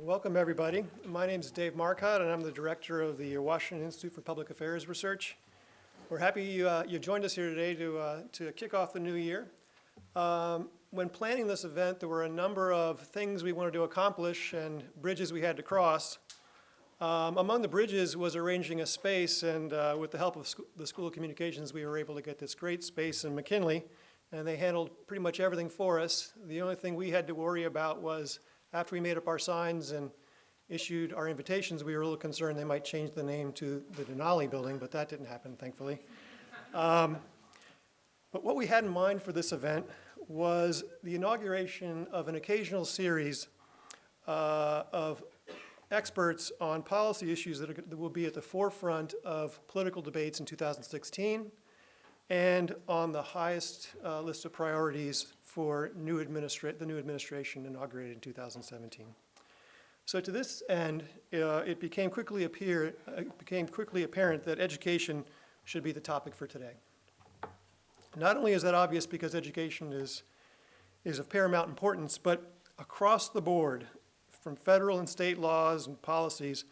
Welcome, everybody. My name is Dave Marcotte, and I'm the director of the Washington Institute for Public Affairs Research. We're happy you joined us here today to kick off the new year. When planning this event, there were a number of things we wanted to accomplish and bridges we had to cross. Among the bridges was arranging a space, and with the help of the School of Communications, we were able to get this great space in McKinley, and they handled pretty much everything for us. The only thing we had to worry about was after we made up our signs and issued our invitations, we were a little concerned they might change the name to the Denali Building, but that didn't happen, thankfully. But what we had in mind for this event was the inauguration of an occasional series of experts on policy issues that will be at the forefront of political debates in 2016 and on the highest list of priorities for the new administration inaugurated in 2017. So to this end, it became quickly apparent that education should be the topic for today. Not only is that obvious because education is of paramount importance, but across the board, from federal and state laws and policies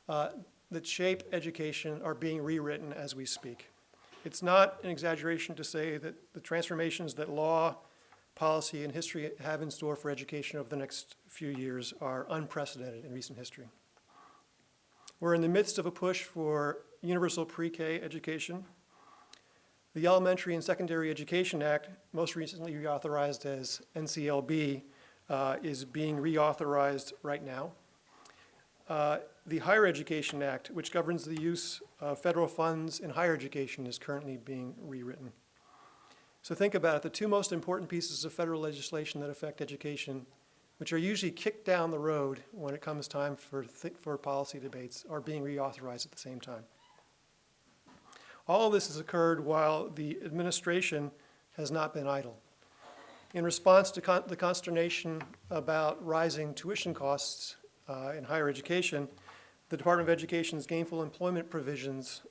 that shape education are being rewritten as we speak. It's not an exaggeration to say that the transformations that law, policy, and history have in store for education over the next few years are unprecedented in recent history. We're in the midst of a push for universal pre-K education. The Elementary and Secondary Education Act, most recently reauthorized as NCLB, is being reauthorized right now. The Higher Education Act, which governs the use of federal funds in higher education, is currently being rewritten. So think about it. The two most important pieces of federal legislation that affect education, which are usually kicked down the road when it comes time for policy debates, are being reauthorized at the same time. All of this has occurred while the administration has not been idle. In response to the consternation about rising tuition costs in higher education, the Department of Education's gainful employment provisions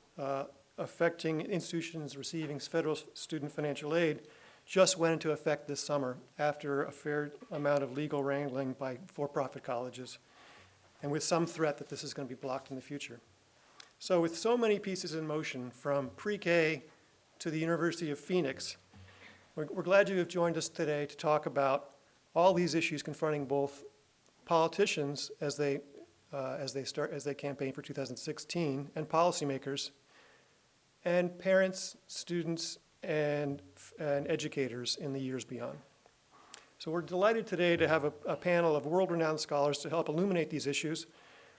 affecting institutions receiving federal student financial aid just went into effect this summer after a fair amount of legal wrangling by for-profit colleges, and with some threat that this is going to be blocked in the future. So with so many pieces in motion, from pre-K to the University of Phoenix, we're glad you have joined us today to talk about all these issues confronting both politicians as they campaign for 2016, and policymakers, and parents, students, and educators in the years beyond. So we're delighted today to have a panel of world-renowned scholars to help illuminate these issues.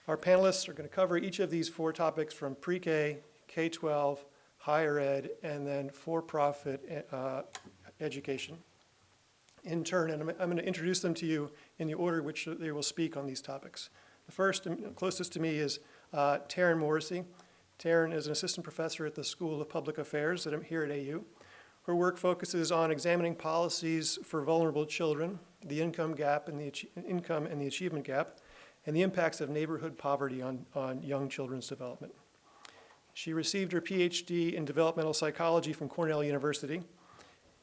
Our panelists are going to cover each of these four topics from pre-K, K12, higher ed, and then for-profit education in turn, and I'm going to introduce them to you in the order which they will speak on these topics. The first and closest to me is Taryn Morrissey. Taryn is an assistant professor at the School of Public Affairs here at AU. Her work focuses on examining policies for vulnerable children, the income gap and the income and the achievement gap, and the impacts of neighborhood poverty on young children's development. She received her PhD in developmental psychology from Cornell University,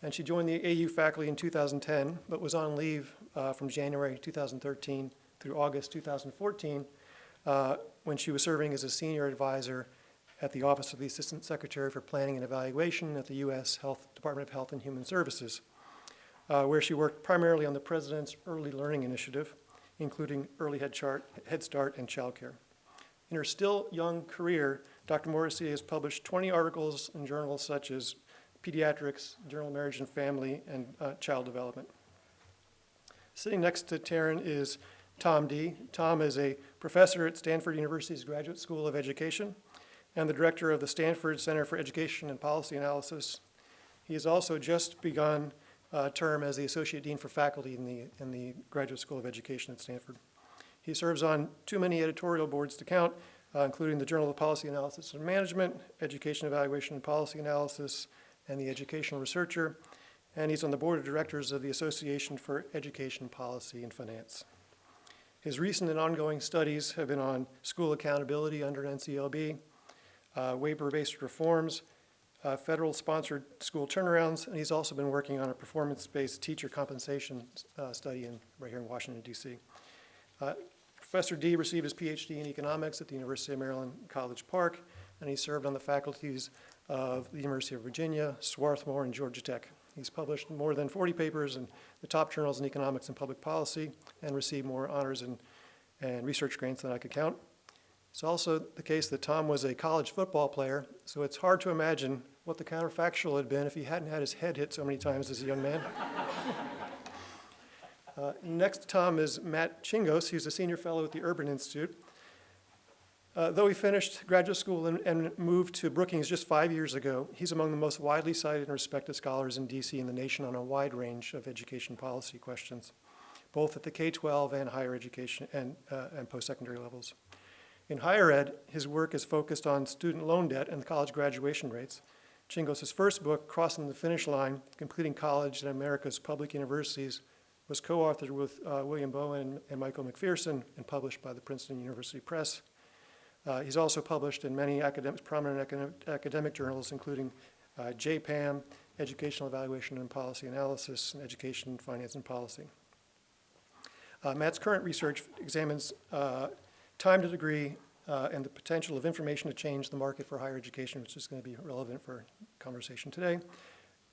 and she joined the AU faculty in 2010, but was on leave from January 2013 through August 2014 when she was serving as a senior advisor at the Office of the Assistant Secretary for Planning and Evaluation at the U.S. Department of Health and Human Services, where she worked primarily on the President's Early Learning Initiative, including Early Head Start, and child care. In her still young career, Dr. Morrissey has published 20 articles in journals such as Pediatrics, Journal of Marriage and Family, and Child Development. Sitting next to Taryn is Tom Dee. Tom is a professor at Stanford University's Graduate School of Education and the director of the Stanford Center for Education and Policy Analysis. He has also just begun a term as the Associate Dean for Faculty in the Graduate School of Education at Stanford. He serves on too many editorial boards to count, including the Journal of Policy Analysis and Management, Education Evaluation and Policy Analysis, and the Educational Researcher, and he's on the board of directors of the Association for Education Policy and Finance. His recent and ongoing studies have been on school accountability under NCLB, waiver-based reforms, federal-sponsored school turnarounds, and he's also been working on a performance-based teacher compensation study right here in Washington, D.C. Professor D received his PhD in economics at the University of Maryland, College Park, and he served on the faculties of the University of Virginia, Swarthmore, and Georgia Tech. He's published more than 40 papers in the top journals in economics and public policy and received more honors and research grants than I could count. It's also the case that Tom was a college football player, so it's hard to imagine what the counterfactual had been if he hadn't had his head hit so many times as a young man. Next to Tom is Matt Chingos. He's a senior fellow at the Urban Institute. Though he finished graduate school and moved to Brookings just 5 years ago, he's among the most widely cited and respected scholars in DC and the nation on a wide range of education policy questions, both at the K12 and higher education and post-secondary levels. In higher ed, his work is focused on student loan debt and college graduation rates. Chingos' first book, Crossing the Finish Line, Completing College in America's Public Universities, was co-authored with William Bowen and Michael McPherson and published by the Princeton University Press. He's also published in many prominent academic journals, including JPAM, Educational Evaluation and Policy Analysis, and Education, Finance, and Policy. Matt's current research examines time to degree and the potential of information to change the market for higher education, which is going to be relevant for conversation today.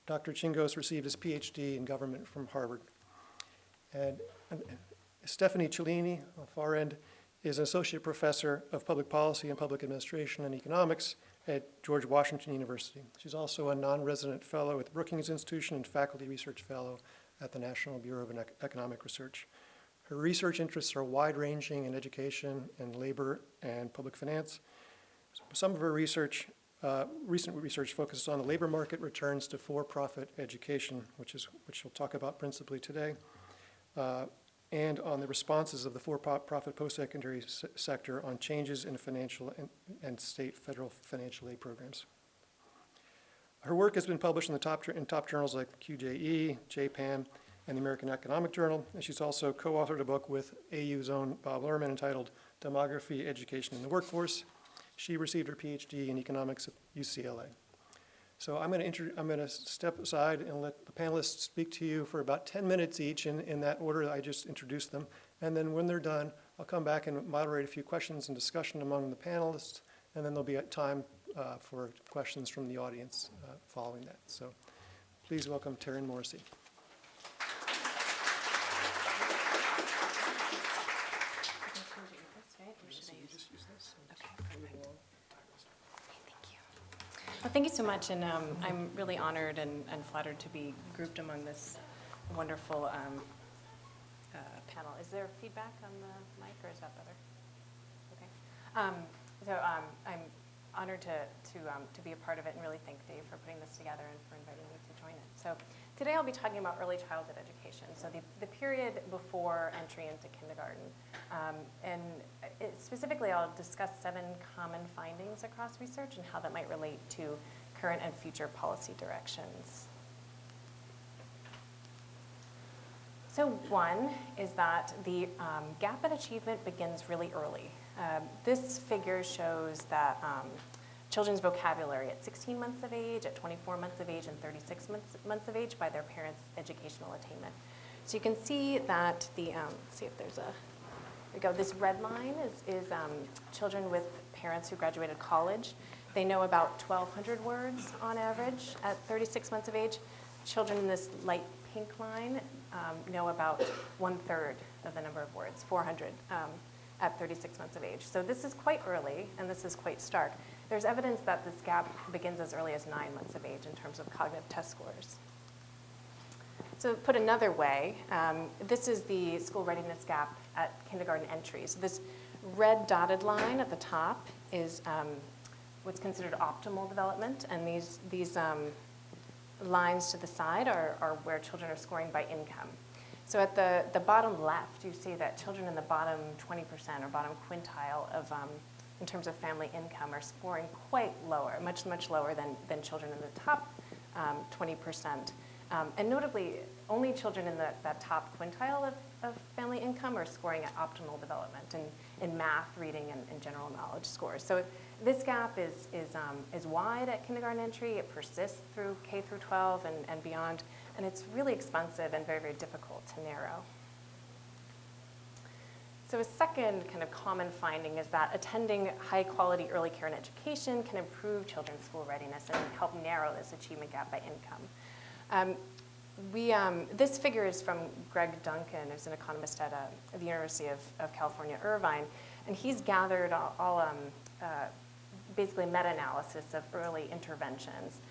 Dr. Chingos received his PhD in government from Harvard. And Stephanie Cellini, on the far end, is an associate professor of public policy and public administration and economics at George Washington University. She's also a non-resident fellow at the Brookings Institution and faculty research fellow at the National Bureau of Economic Research. Her research interests are wide-ranging in education and labor and public finance. Some of her research, recent research focuses on the labor market returns to for-profit education, which we'll talk about principally today, and on the responses of the for-profit post-secondary sector on changes in financial and state federal financial aid programs. Her work has been published in top journals like QJE, JPAM, and the American Economic Journal, and she's also co-authored a book with AU's own Bob Lerman entitled Demography, Education, and the Workforce. She received her PhD in economics at UCLA. So I'm going to step aside and let the panelists speak to you for about 10 minutes each in that order that I just introduced them. And then when they're done, I'll come back and moderate a few questions and discussion among the panelists, and then there'll be time for questions from the audience following that. So please welcome Taryn Morrissey. Well, thank you so much, and I'm really honored and flattered to be grouped among this wonderful panel. Is there feedback on the mic, or is that better? Okay. I'm honored to be a part of it, and really thank Dave for putting this together and for inviting me to join it. So today I'll be talking about early childhood education, so the period before entry into kindergarten. Specifically, I'll discuss 7 common findings across research and how that might relate to current and future policy directions. So one is that the gap in achievement begins really early. This figure shows that children's vocabulary at 16 months of age, at 24 months of age, and 36 months of age by their parents' educational attainment. So you can see that let's see if there's there we go. This red line is children with parents who graduated college. They know about 1,200 words on average at 36 months of age. Children in this light pink line know about 1/3 of the number of words, 400 at 36 months of age. So this is quite early, and this is quite stark. There's evidence that this gap begins as early as 9 months of age in terms of cognitive test scores. So put another way, this is the school readiness gap at kindergarten entry. So this red dotted line at the top is what's considered optimal development, and these lines to the side are where children are scoring by income. So at the bottom left, you see that children in the bottom 20% or bottom quintile of, in terms of family income, are scoring quite lower, much lower than children in the top 20%. And notably, only children in that top quintile of family income are scoring at optimal development in math, reading, and general knowledge scores. So this gap is wide at kindergarten entry. It persists through K through 12 and beyond, and it's really expensive and very, very difficult to narrow. So a second kind of common finding is that attending high-quality early care and education can improve children's school readiness and help narrow this achievement gap by income. This figure is from Greg Duncan, who's an economist at the University of California, Irvine, and he's gathered all basically meta-analysis of early interventions.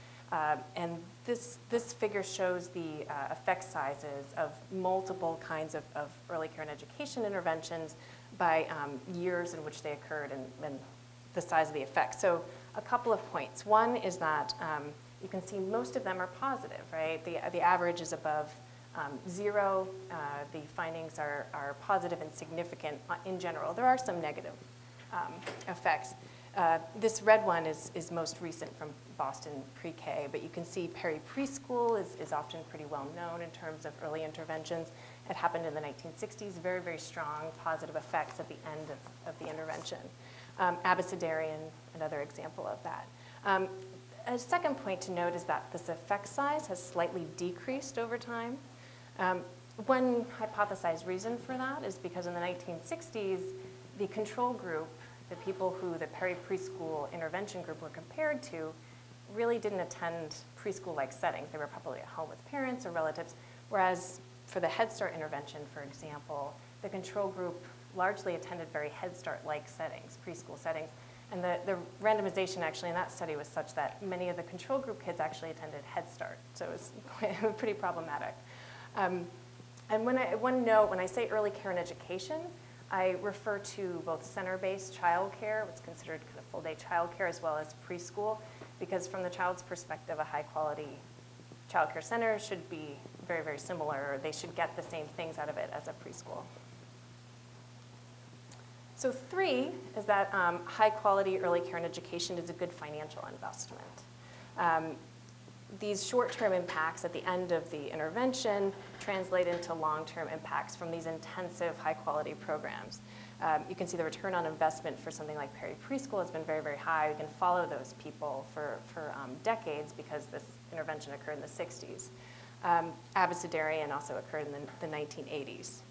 And this figure shows the effect sizes of multiple kinds of early care and education interventions by years in which they occurred and the size of the effect. So a couple of points. One is that you can see most of them are positive, right? The average is above 0. The findings are positive and significant in general. There are some negative effects. This red one is most recent from Boston Pre-K, but you can see Perry Preschool is often pretty well known in terms of early interventions. It happened in the 1960s, very, very strong positive effects at the end of the intervention. Abecedarian, another example of that. A second point to note is that this effect size has slightly decreased over time. One hypothesized reason for that is because in the 1960s, the control group, the people who the Perry Preschool intervention group were compared to, really didn't attend preschool-like settings. They were probably at home with parents or relatives, whereas for the Head Start intervention, for example, the control group largely attended very Head Start-like settings, preschool settings. And the randomization actually in that study was such that many of the control group kids actually attended Head Start. So it was pretty problematic. And one note, when I say early care and education, I refer to both center-based childcare, what's considered kind of full-day childcare, as well as preschool, because from the child's perspective, a high-quality childcare center should be very, very similar, or they should get the same things out of it as a preschool. So 3 is that high-quality early care and education is a good financial investment. These short-term impacts at the end of the intervention translate into long-term impacts from these intensive high-quality programs. You can see the return on investment for something like Perry Preschool has been very, very high. We can follow those people for decades because this intervention occurred in the 60s. Abecedarian also occurred in the 1980s.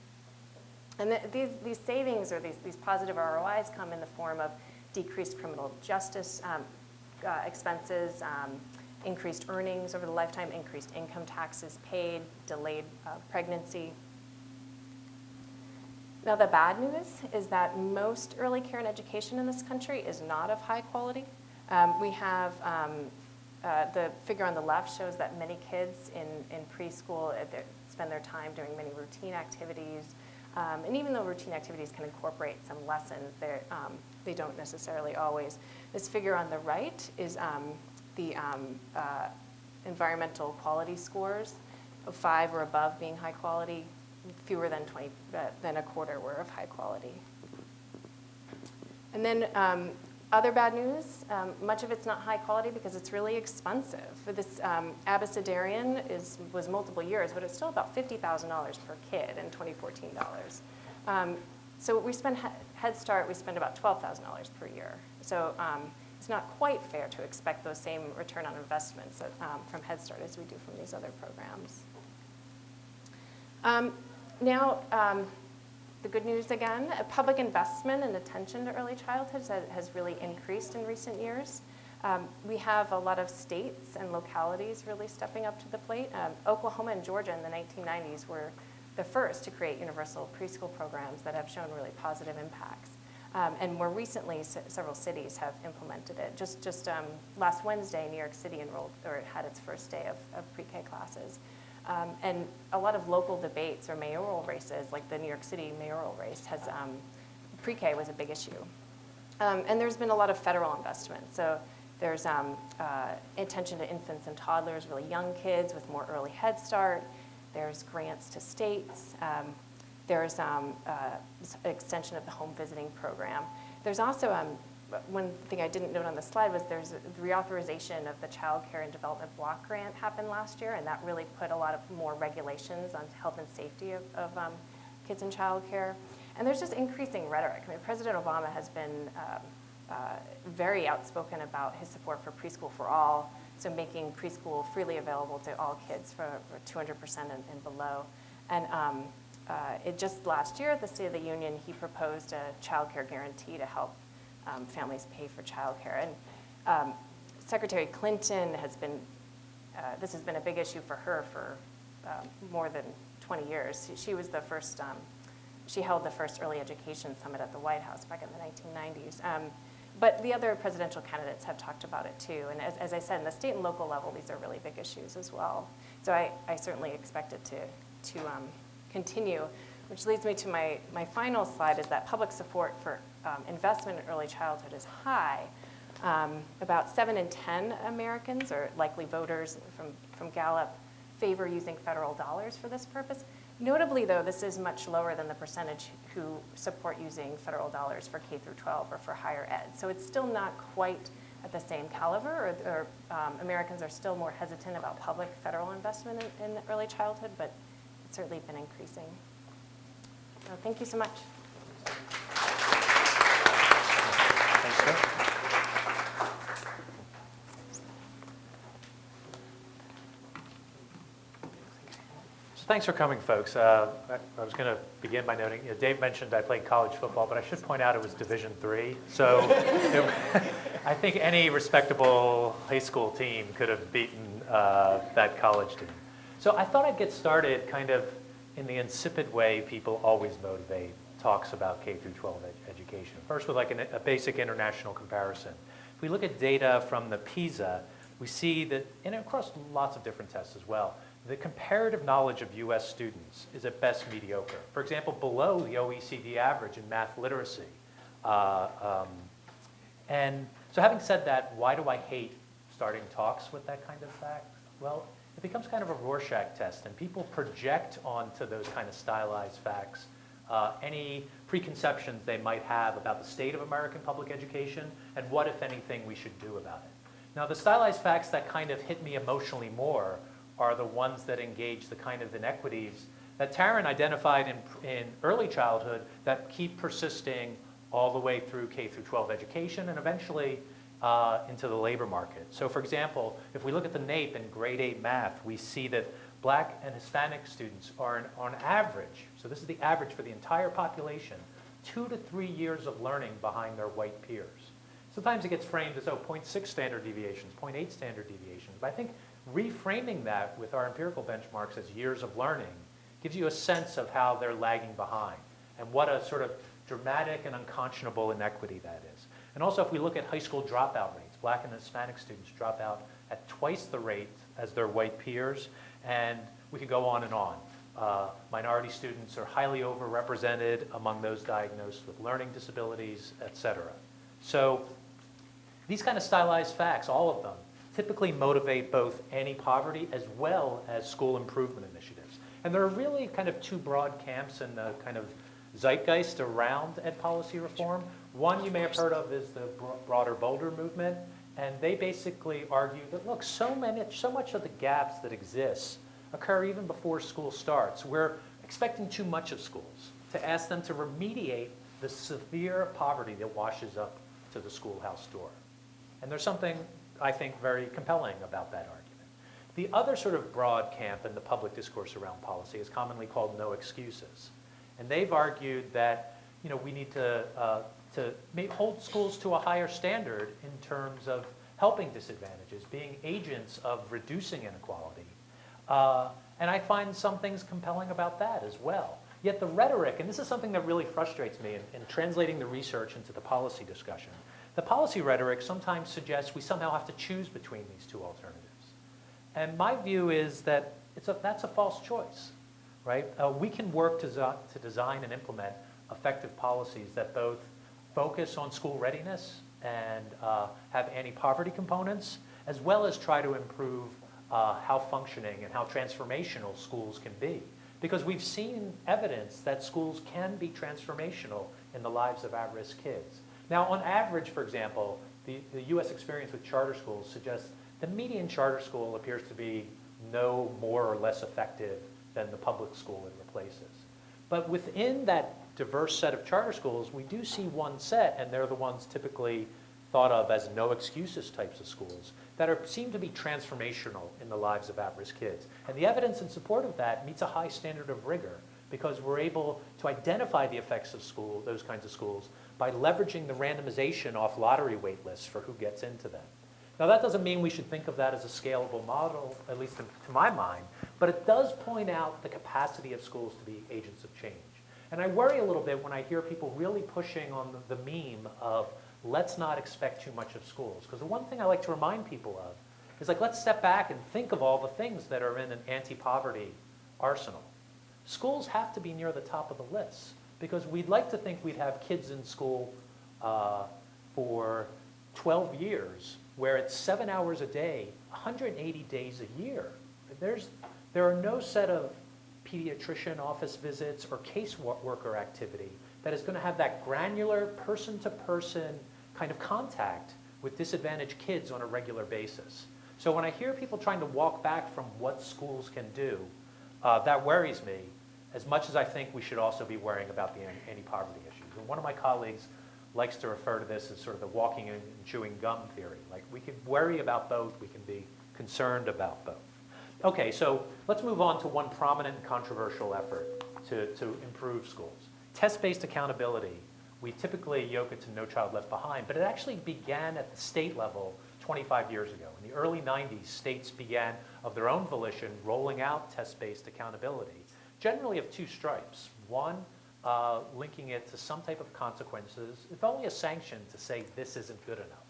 And these savings or these positive ROIs come in the form of decreased criminal justice expenses, increased earnings over the lifetime, increased income taxes paid, delayed pregnancy. Now the bad news is that most early care and education in this country is not of high quality. We have the figure on the left shows that many kids in preschool spend their time doing many routine activities. And even though routine activities can incorporate some lessons, they don't necessarily always. This figure on the right is the environmental quality scores of 5 or above being high quality, fewer than a quarter were of high quality. And then other bad news, much of it's not high quality because it's really expensive. For this Abecedarian was multiple years, but it's still about $50,000 per kid in 2014 dollars. So we spend Head Start, we spend about $12,000 per year. So it's not quite fair to expect those same return on investments from Head Start as we do from these other programs. Now, the good news again, public investment and attention to early childhood has really increased in recent years. We have a lot of states and localities really stepping up to the plate. Oklahoma and Georgia in the 1990s were the first to create universal preschool programs that have shown really positive impacts. And more recently, several cities have implemented it. Just last Wednesday, New York City had its first day of pre-K classes. And a lot of local debates or mayoral races, like the New York City mayoral race, pre-K was a big issue. And there's been a lot of federal investment. So there's attention to infants and toddlers, really young kids with more early Head Start. There's grants to states. There's extension of the home visiting program. There's also, one thing I didn't note on the slide was there's the reauthorization of the Child Care and Development Block Grant happened last year, and that really put a lot of more regulations on health and safety of kids in child care. And there's just increasing rhetoric. I mean, President Obama has been very outspoken about his support for preschool for all, so making preschool freely available to all kids for 200% and below. And it just last year at the State of the Union, he proposed a child care guarantee to help families pay for child care. And Secretary Clinton has been, this has been a big issue for her for more than 20 years. She was the first, she held the first early education summit at the White House back in the 1990s. But the other presidential candidates have talked about it too. And as I said, in the state and local level, these are really big issues as well. So I certainly expect it to continue, which leads me to my final slide, is that public support for investment in early childhood is high. About 7 in 10 Americans, or likely voters from Gallup, favor using federal dollars for this purpose. Notably, though, this is much lower than the percentage who support using federal dollars for K-12 or for higher ed. So it's still not quite at the same caliber, or Americans are still more hesitant about public federal investment in early childhood, but it's certainly been increasing. So thank you so much. Thanks, sir. Thanks for coming, folks. I was going to begin by noting, Dave mentioned I played college football, but I should point out it was Division III. So I think any respectable high school team could have beaten that college team. So I thought I'd get started kind of in the insipid way people always motivate talks about K-12 education. First with like a basic international comparison. If we look at data from the PISA, we see that, and across lots of different tests as well, the comparative knowledge of US students is at best mediocre. For example, below the OECD average in math literacy. And so having said that, why do I hate starting talks with that kind of fact? Well, it becomes kind of a Rorschach test, and people project onto those kind of stylized facts any preconceptions they might have about the state of American public education and what, if anything, we should do about it. Now, the stylized facts that kind of hit me emotionally more are the ones that engage the kind of inequities that Taryn identified in early childhood that keep persisting all the way through K-12 education and eventually into the labor market. So for example, if we look at the NAEP in grade 8 math, we see that Black and Hispanic students are on average, so this is the average for the entire population, 2 to 3 years of learning behind their white peers. Sometimes it gets framed as, 0.6 standard deviations, 0.8 standard deviations, but I think reframing that with our empirical benchmarks as years of learning gives you a sense of how they're lagging behind and what a sort of dramatic and unconscionable inequity that is. And also if we look at high school dropout rates, Black and Hispanic students drop out at twice the rate as their white peers, and we could go on and on. Minority students are highly overrepresented among those diagnosed with learning disabilities, et cetera. So these kind of stylized facts, all of them, typically motivate both anti-poverty as well as school improvement initiatives. And there are really kind of two broad camps in the kind of zeitgeist around ed policy reform. One you may have heard of is the broader Boulder movement, and they basically argue that, look, so much of the gaps that exist occur even before school starts. We're expecting too much of schools to ask them to remediate the severe poverty that washes up to the schoolhouse door. And there's something, I think, very compelling about that argument. The other sort of broad camp in the public discourse around policy is commonly called no excuses. And they've argued that we need to hold schools to a higher standard in terms of helping disadvantages, being agents of reducing inequality. And I find some things compelling about that as well. Yet the rhetoric, and this is something that really frustrates me in translating the research into the policy discussion, the policy rhetoric sometimes suggests we somehow have to choose between these two alternatives. And my view is that that's a false choice, right? We can work to design and implement effective policies that both focus on school readiness and have anti-poverty components, as well as try to improve how functioning and how transformational schools can be. Because we've seen evidence that schools can be transformational in the lives of at-risk kids. Now, on average, for example, the US experience with charter schools suggests the median charter school appears to be no more or less effective than the public school it replaces. But within that diverse set of charter schools, we do see one set, and they're the ones typically thought of as no excuses types of schools that seem to be transformational in the lives of at-risk kids. And the evidence in support of that meets a high standard of rigor because we're able to identify the effects of those kinds of schools by leveraging the randomization off lottery wait lists for who gets into them. Now, that doesn't mean we should think of that as a scalable model, at least to my mind, but it does point out the capacity of schools to be agents of change. And I worry a little bit when I hear people really pushing on the meme of let's not expect too much of schools. Because the one thing I like to remind people of is like, let's step back and think of all the things that are in an anti-poverty arsenal. Schools have to be near the top of the list because we'd like to think we'd have kids in school for 12 years where it's 7 hours a day, 180 days a year. There are no set of pediatrician office visits or caseworker activity that is going to have that granular person-to-person kind of contact with disadvantaged kids on a regular basis. So when I hear people trying to walk back from what schools can do, that worries me as much as I think we should also be worrying about the anti-poverty issues. And one of my colleagues likes to refer to this as sort of the walking and chewing gum theory. Like we can worry about both, we can be concerned about both. Okay, so let's move on to one prominent and controversial effort to improve schools. Test-based accountability. We typically yoke it to No Child Left Behind, but it actually began at the state level 25 years ago. In the early 90s, states began of their own volition rolling out test-based accountability, generally of two stripes. One, linking it to some type of consequences, if only a sanction to say this isn't good enough.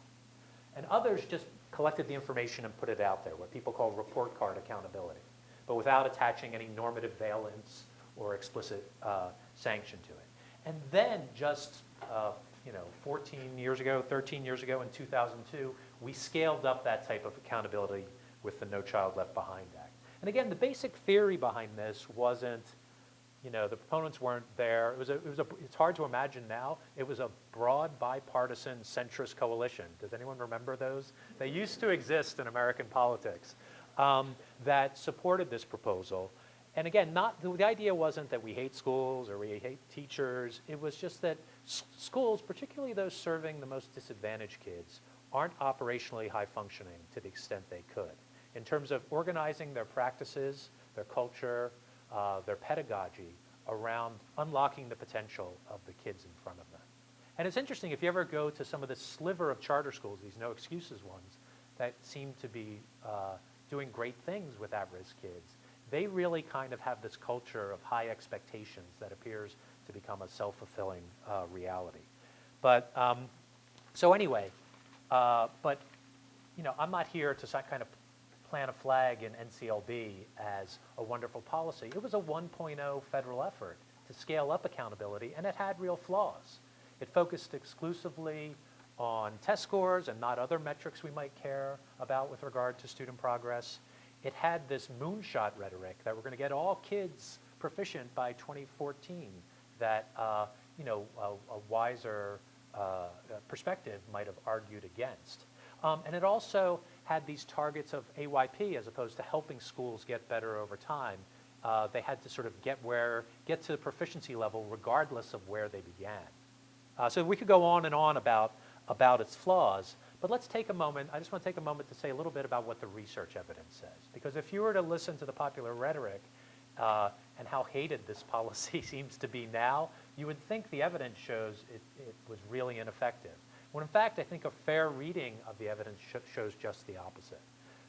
And others just collected the information and put it out there, what people call report card accountability, but without attaching any normative valence or explicit sanction to it. And then just 14 years ago, 13 years ago in 2002, we scaled up that type of accountability with the No Child Left Behind Act. And again, the basic theory behind this wasn't, the proponents weren't there. It's hard to imagine now. It was a broad bipartisan centrist coalition. Does anyone remember those? They used to exist in American politics that supported this proposal. And again, the idea wasn't that we hate schools or we hate teachers. It was just that schools, particularly those serving the most disadvantaged kids, aren't operationally high functioning to the extent they could in terms of organizing their practices, their culture, their pedagogy around unlocking the potential of the kids in front of them. And it's interesting, if you ever go to some of the sliver of charter schools, these no excuses ones, that seem to be doing great things with at-risk kids, they really kind of have this culture of high expectations that appears to become a self-fulfilling reality. But, so anyway, I'm not here to kind of plant a flag in NCLB as a wonderful policy. It was a 1.0 federal effort to scale up accountability, and it had real flaws. It focused exclusively on test scores and not other metrics we might care about with regard to student progress. It had this moonshot rhetoric that we're going to get all kids proficient by 2014 that a wiser perspective might have argued against. And it also had these targets of AYP as opposed to helping schools get better over time. They had to sort of get to the proficiency level regardless of where they began. So we could go on and on about its flaws, but let's take a moment. I just want to take a moment to say a little bit about what the research evidence says. Because if you were to listen to the popular rhetoric and how hated this policy seems to be now, you would think the evidence shows it was really ineffective. When in fact, I think a fair reading of the evidence shows just the opposite.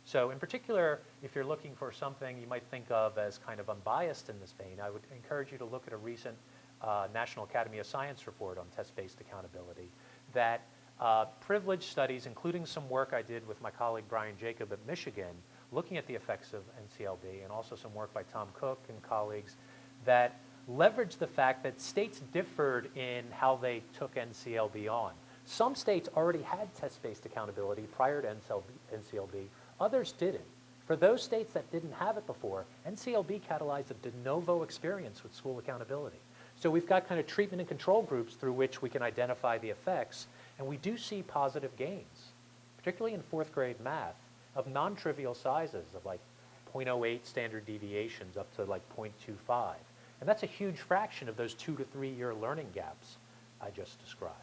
So in particular, if you're looking for something you might think of as kind of unbiased in this vein, I would encourage you to look at a recent National Academy of Science report on test-based accountability that privileged studies, including some work I did with my colleague Brian Jacob at Michigan, looking at the effects of NCLB, and also some work by Tom Cook and colleagues that leveraged the fact that states differed in how they took NCLB on. Some states already had test-based accountability prior to NCLB, others didn't. For those states that didn't have it before, NCLB catalyzed a de novo experience with school accountability. So we've got kind of treatment and control groups through which we can identify the effects, and we do see positive gains, particularly in fourth grade math, of non-trivial sizes of like 0.08 standard deviations up to like 0.25. And that's a huge fraction of those 2 to 3 year learning gaps I just described.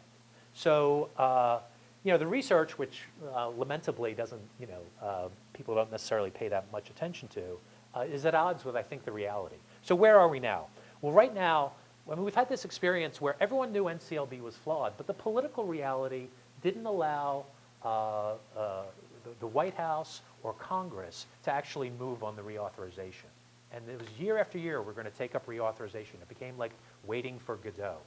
So, the research, which lamentably doesn't, people don't necessarily pay that much attention to, is at odds with, I think, the reality. So where are we now? Well, right now, I mean, we've had this experience where everyone knew NCLB was flawed, but the political reality didn't allow the White House or Congress to actually move on the reauthorization. And it was year after year, we're going to take up reauthorization. It became like waiting for Godot.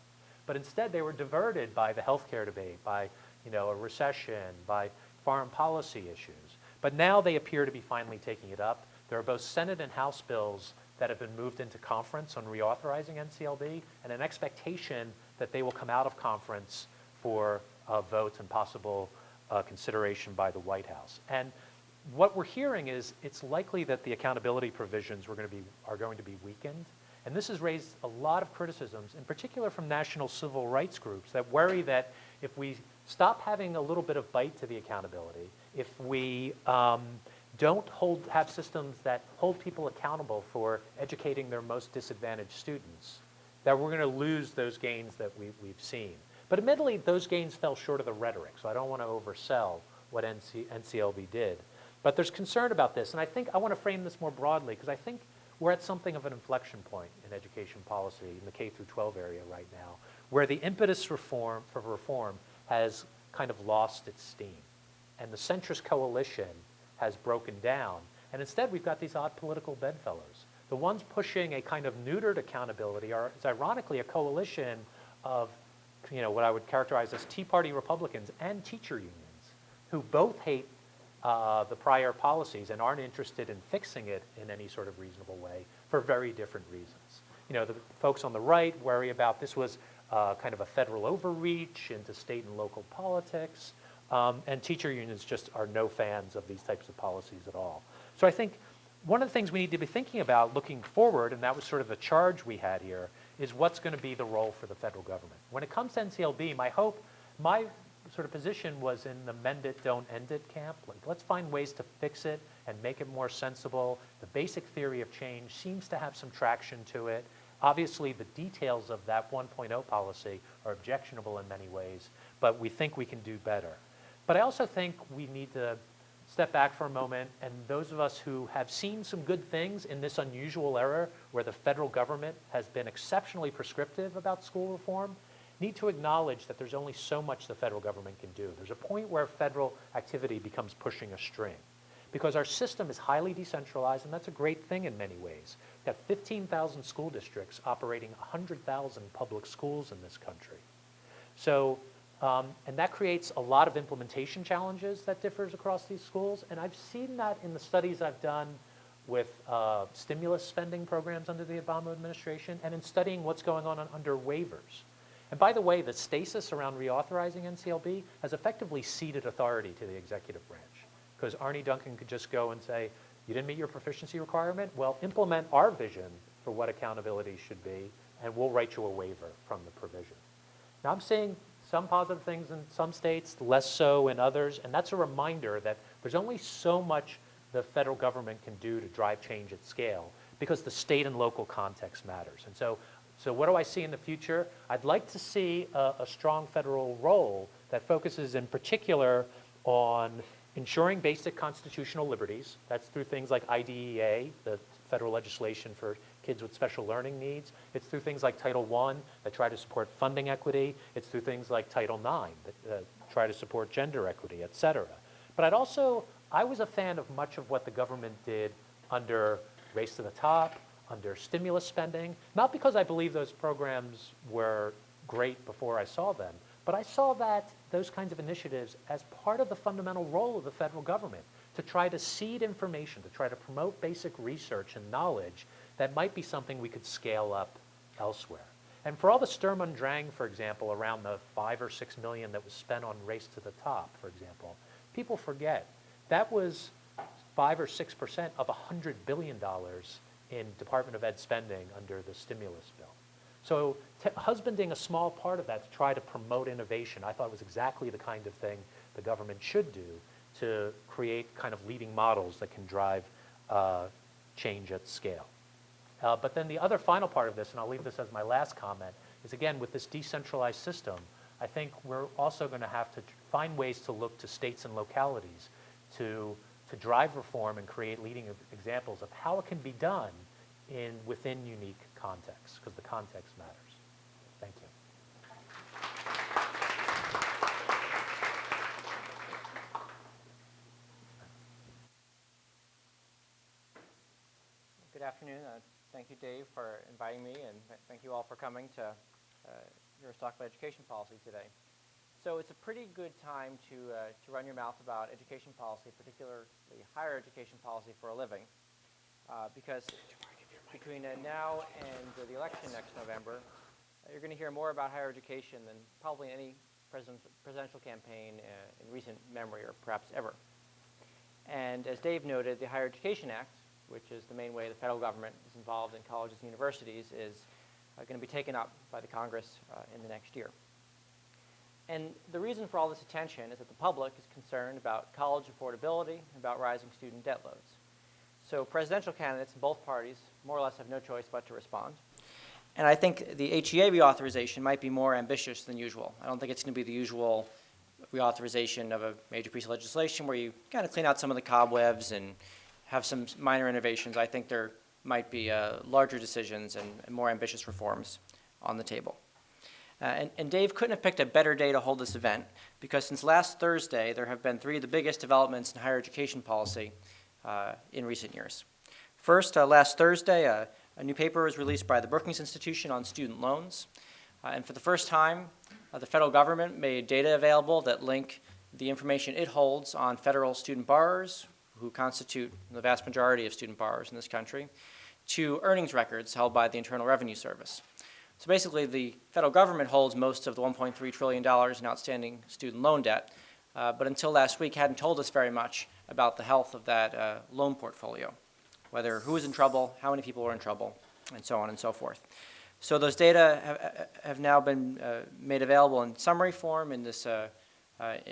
But instead, they were diverted by the healthcare debate, by a recession, by foreign policy issues. But now they appear to be finally taking it up. There are both Senate and House bills that have been moved into conference on reauthorizing NCLB, and an expectation that they will come out of conference for votes and possible consideration by the White House. And what we're hearing is it's likely that the accountability provisions are going to be weakened. And this has raised a lot of criticisms, in particular from national civil rights groups that worry that if we stop having a little bit of bite to the accountability, if we don't have systems that hold people accountable for educating their most disadvantaged students, that we're going to lose those gains that we've seen. But admittedly, those gains fell short of the rhetoric, so I don't want to oversell what NCLB did. But there's concern about this, and I think I want to frame this more broadly, because I think we're at something of an inflection point in education policy in the K-12 area right now, where the impetus for reform has kind of lost its steam. And the centrist coalition has broken down. And instead, we've got these odd political bedfellows. The ones pushing a kind of neutered accountability are, it's ironically, a coalition of what I would characterize as Tea Party Republicans and teacher unions, who both hate the prior policies and aren't interested in fixing it in any sort of reasonable way for very different reasons. The folks on the right worry about this was kind of a federal overreach into state and local politics, and teacher unions just are no fans of these types of policies at all. So I think one of the things we need to be thinking about looking forward, and that was sort of the charge we had here, is what's going to be the role for the federal government. When it comes to NCLB, my sort of position was in the mend it, don't end it camp. Like, let's find ways to fix it and make it more sensible. The basic theory of change seems to have some traction to it. Obviously, the details of that 1.0 policy are objectionable in many ways, but we think we can do better. But I also think we need to step back for a moment, and those of us who have seen some good things in this unusual era where the federal government has been exceptionally prescriptive about school reform, need to acknowledge that there's only so much the federal government can do. There's a point where federal activity becomes pushing a string, because our system is highly decentralized, and that's a great thing in many ways. We've got 15,000 school districts operating 100,000 public schools in this country. So, and that creates a lot of implementation challenges that differs across these schools, and I've seen that in the studies I've done with stimulus spending programs under the Obama administration, and in studying what's going on under waivers. And by the way, the stasis around reauthorizing NCLB has effectively ceded authority to the executive branch, because Arne Duncan could just go and say, you didn't meet your proficiency requirement? Well, implement our vision for what accountability should be, and we'll write you a waiver from the provision. Now, I'm seeing some positive things in some states, less so in others, and that's a reminder that there's only so much the federal government can do to drive change at scale, because the state and local context matters. And so what do I see in the future? I'd like to see a strong federal role that focuses in particular on ensuring basic constitutional liberties. That's through things like IDEA, the federal legislation for kids with special learning needs. It's through things like Title I that try to support funding equity. It's through things like Title IX that try to support gender equity, et cetera. But I was a fan of much of what the government did under Race to the Top, under stimulus spending, not because I believe those programs were great before I saw them, but I saw those kinds of initiatives as part of the fundamental role of the federal government to try to seed information, to try to promote basic research and knowledge that might be something we could scale up elsewhere. And for all the Sturm und Drang, for example, around the $5 or $6 million that was spent on Race to the Top, for example, people forget that was 5 or 6% of $100 billion in Department of Ed spending under the stimulus bill. So husbanding a small part of that to try to promote innovation, I thought was exactly the kind of thing the government should do to create kind of leading models that can drive change at scale. But then the other final part of this, and I'll leave this as my last comment, is again, with this decentralized system, I think we're also going to have to find ways to look to states and localities to drive reform and create leading examples of how it can be done within unique contexts, because the context matters. Thank you. Good afternoon. Thank you, Dave, for inviting me, and thank you all for coming to hear us talk about education policy today. So it's a pretty good time to run your mouth about education policy, particularly higher education policy for a living, because between now and the election next November, you're going to hear more about higher education than probably any presidential campaign in recent memory, or perhaps ever. And as Dave noted, the Higher Education Act, which is the main way the federal government is involved in colleges and universities, is going to be taken up by the Congress in the next year. And the reason for all this attention is that the public is concerned about college affordability, about rising student debt loads. So presidential candidates in both parties more or less have no choice but to respond. And I think the HEA reauthorization might be more ambitious than usual. I don't think it's going to be the usual reauthorization of a major piece of legislation where you kind of clean out some of the cobwebs and have some minor innovations. I think there might be larger decisions and more ambitious reforms on the table. And Dave couldn't have picked a better day to hold this event, because since last Thursday, there have been three of the biggest developments in higher education policy in recent years. First, last Thursday, a new paper was released by the Brookings Institution on student loans. And for the first time, the federal government made data available that link the information it holds on federal student borrowers, who constitute the vast majority of student borrowers in this country, to earnings records held by the Internal Revenue Service. So basically, the federal government holds most of the $1.3 trillion in outstanding student loan debt, but until last week hadn't told us very much about the health of that loan portfolio, whether who was in trouble, how many people were in trouble, and so on and so forth. So those data have now been made available in summary form in this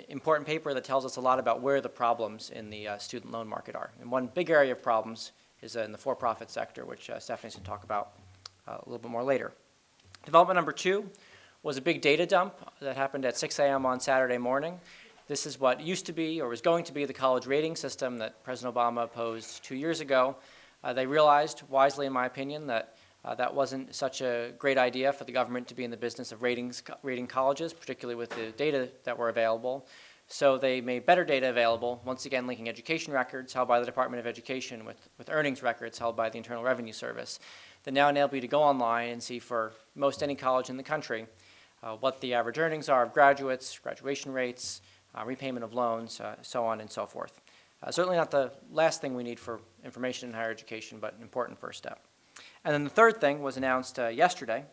important paper that tells us a lot about where the problems in the student loan market are. And one big area of problems is in the for-profit sector, which Stephanie's going to talk about a little bit more later. Development number two was a big data dump that happened at 6 a.m. on Saturday morning. This is what used to be, or was going to be, the college rating system that President Obama opposed 2 years ago. They realized, wisely in my opinion, that that wasn't such a great idea for the government to be in the business of rating colleges, particularly with the data that were available. So they made better data available, once again linking education records held by the Department of Education with earnings records held by the Internal Revenue Service, that now enable you to go online and see for most any college in the country what the average earnings are of graduates, graduation rates, repayment of loans, so on and so forth. Certainly not the last thing we need for information in higher education, but an important first step. And then the third thing was announced yesterday,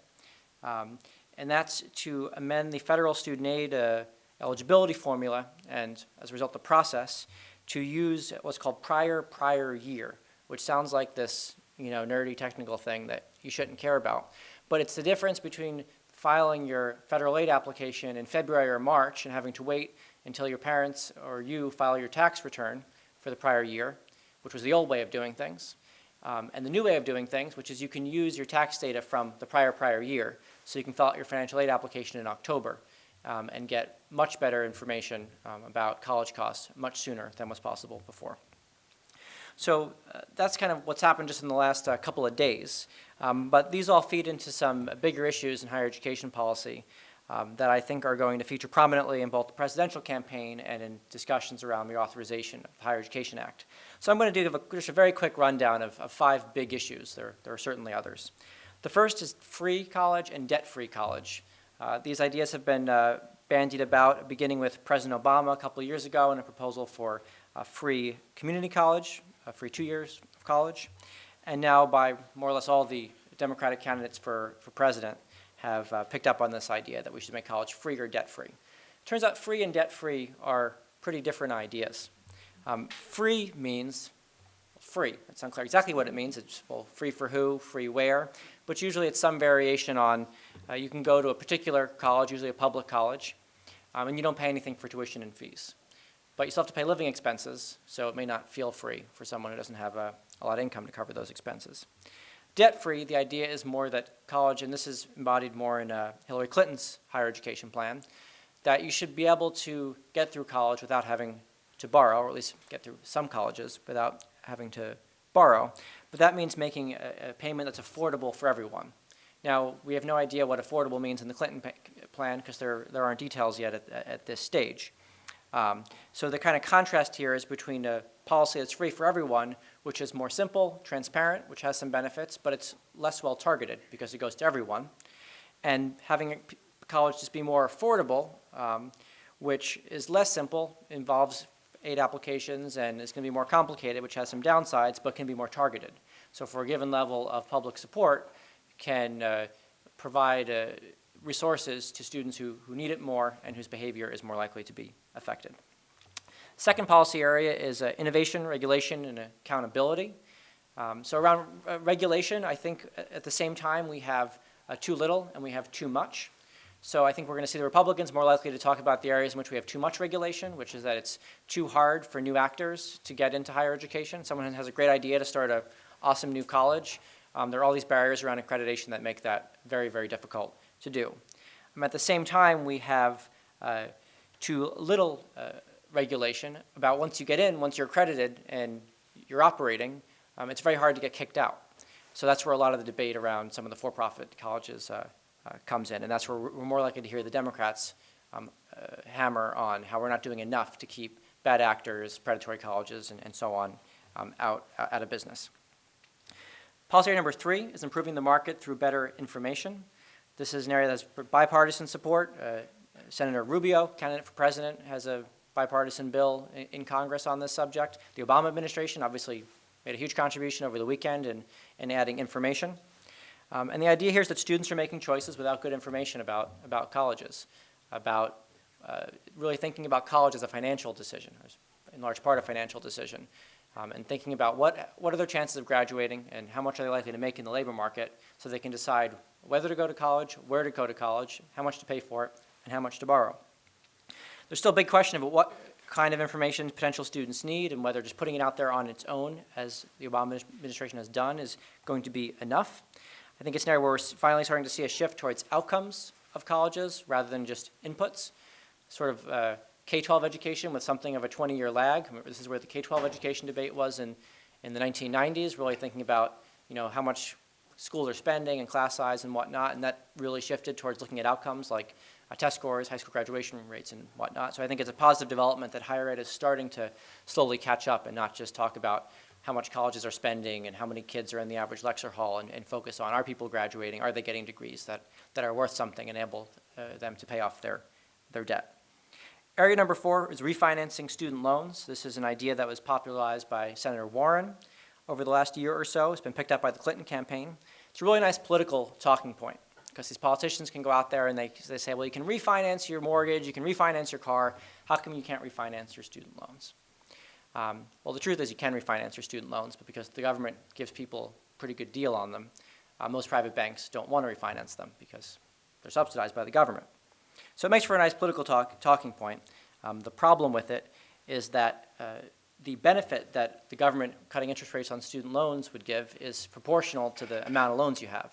and that's to amend the federal student aid eligibility formula, and as a result the process, to use what's called prior year, which sounds like this nerdy technical thing that you shouldn't care about. But it's the difference between filing your federal aid application in February or March and having to wait until your parents or you file your tax return for the prior year, which was the old way of doing things, and the new way of doing things, which is you can use your tax data from the prior year, so you can fill out your financial aid application in October and get much better information about college costs much sooner than was possible before. So that's kind of what's happened just in the last couple of days. But these all feed into some bigger issues in higher education policy that I think are going to feature prominently in both the presidential campaign and in discussions around the authorization of the Higher Education Act. So I'm going to give just a very quick rundown of 5 big issues. There are certainly others. The first is free college and debt-free college. These ideas have been bandied about, beginning with President Obama a couple of years ago in a proposal for free community college, free 2 years of college, and now by more or less all the Democratic candidates for president have picked up on this idea that we should make college free or debt-free. Turns out free and debt-free are pretty different ideas. Free means free. It's unclear exactly what it means. It's, well, free for who, free where, but usually it's some variation on you can go to a particular college, usually a public college, and you don't pay anything for tuition and fees. But you still have to pay living expenses, so it may not feel free for someone who doesn't have a lot of income to cover those expenses. Debt-free, the idea is more that college, and this is embodied more in Hillary Clinton's higher education plan, that you should be able to get through college without having to borrow, or at least get through some colleges without having to borrow, but that means making a payment that's affordable for everyone. Now, we have no idea what affordable means in the Clinton plan because there aren't details yet at this stage. So the kind of contrast here is between a policy that's free for everyone, which is more simple, transparent, which has some benefits, but it's less well targeted because it goes to everyone, and having college just be more affordable, which is less simple, involves 8 applications, and is going to be more complicated, which has some downsides, but can be more targeted. So for a given level of public support, can provide resources to students who need it more and whose behavior is more likely to be affected. Second policy area is innovation, regulation, and accountability. So around regulation, I think at the same time we have too little and we have too much. So I think we're going to see the Republicans more likely to talk about the areas in which we have too much regulation, which is that it's too hard for new actors to get into higher education. Someone has a great idea to start an awesome new college. There are all these barriers around accreditation that make that very, very difficult to do. At the same time, we have too little regulation about once you get in, once you're accredited and you're operating, it's very hard to get kicked out. So that's where a lot of the debate around some of the for-profit colleges comes in, and that's where we're more likely to hear the Democrats hammer on how we're not doing enough to keep bad actors, predatory colleges, and so on out of business. Policy area number 3 is improving the market through better information. This is an area that's bipartisan support. Senator Rubio, candidate for president, has a bipartisan bill in Congress on this subject. The Obama administration obviously made a huge contribution over the weekend in adding information. And the idea here is that students are making choices without good information about colleges, about really thinking about college as a financial decision, or in large part a financial decision, and thinking about what are their chances of graduating and how much are they likely to make in the labor market so they can decide whether to go to college, where to go to college, how much to pay for it, and how much to borrow. There's still a big question about what kind of information potential students need and whether just putting it out there on its own, as the Obama administration has done, is going to be enough. I think it's an area where we're finally starting to see a shift towards outcomes of colleges rather than just inputs, sort of K12 education with something of a 20-year lag. This is where the K12 education debate was in the 1990s, really thinking about how much schools are spending and class size and whatnot, and that really shifted towards looking at outcomes like test scores, high school graduation rates, and whatnot. So I think it's a positive development that higher ed is starting to slowly catch up and not just talk about how much colleges are spending and how many kids are in the average lecture hall, and focus on, are people graduating, are they getting degrees that are worth something and enable them to pay off their debt. Area number 4 is refinancing student loans. This is an idea that was popularized by Senator Warren over the last year or so. It's been picked up by the Clinton campaign. It's a really nice political talking point because these politicians can go out there and they say, well, you can refinance your mortgage, you can refinance your car. How come you can't refinance your student loans? Well, the truth is you can refinance your student loans, but because the government gives people a pretty good deal on them, most private banks don't want to refinance them because they're subsidized by the government. So it makes for a nice political talking point. The problem with it is that the benefit that the government cutting interest rates on student loans would give is proportional to the amount of loans you have.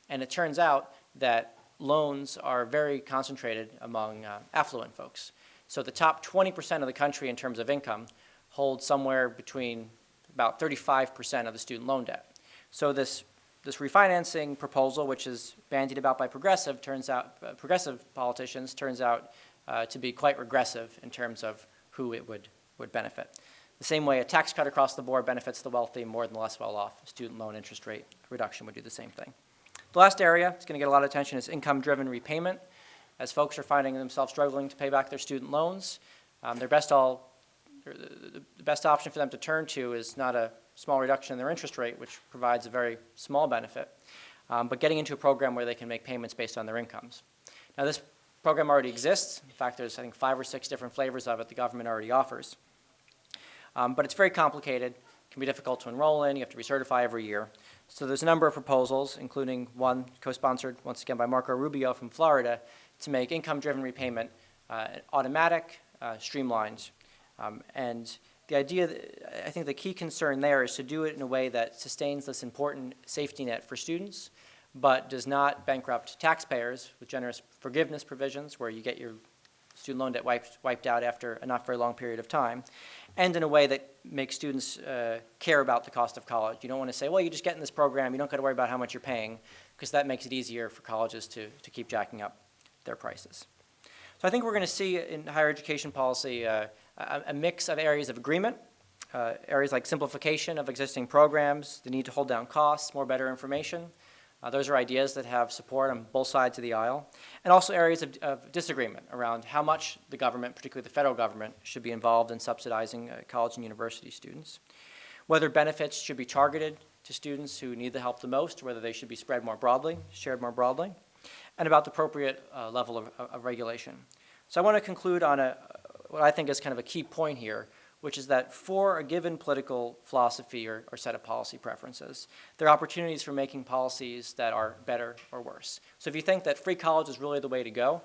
And it turns out that loans are very concentrated among affluent folks. So the top 20% of the country in terms of income hold somewhere between about 35% of the student loan debt. So this refinancing proposal, which is bandied about by progressive politicians, turns out to be quite regressive in terms of who it would benefit. The same way a tax cut across the board benefits the wealthy more than the less well-off, student loan interest rate reduction would do the same thing. The last area that's going to get a lot of attention is income-driven repayment. As folks are finding themselves struggling to pay back their student loans, the best option for them to turn to is not a small reduction in their interest rate, which provides a very small benefit, but getting into a program where they can make payments based on their incomes. Now, this program already exists. In fact, there's, I think, 5 or 6 different flavors of it the government already offers. But it's very complicated, can be difficult to enroll in, you have to recertify every year. So there's a number of proposals, including one co-sponsored, once again, by Marco Rubio from Florida, to make income-driven repayment automatic, streamlined. And the idea, I think the key concern there is to do it in a way that sustains this important safety net for students, but does not bankrupt taxpayers with generous forgiveness provisions where you get your student loan debt wiped out after a not very long period of time, and in a way that makes students care about the cost of college. You don't want to say, well, you just get in this program, you don't got to worry about how much you're paying, because that makes it easier for colleges to keep jacking up their prices. So I think we're going to see in higher education policy a mix of areas of agreement, areas like simplification of existing programs, the need to hold down costs, more better information. Those are ideas that have support on both sides of the aisle. And also areas of disagreement around how much the government, particularly the federal government, should be involved in subsidizing college and university students. Whether benefits should be targeted to students who need the help the most, or whether they should be spread more broadly, shared more broadly, and about the appropriate level of regulation. So I want to conclude on what I think is kind of a key point here, which is that for a given political philosophy or set of policy preferences, there are opportunities for making policies that are better or worse. So if you think that free college is really the way to go,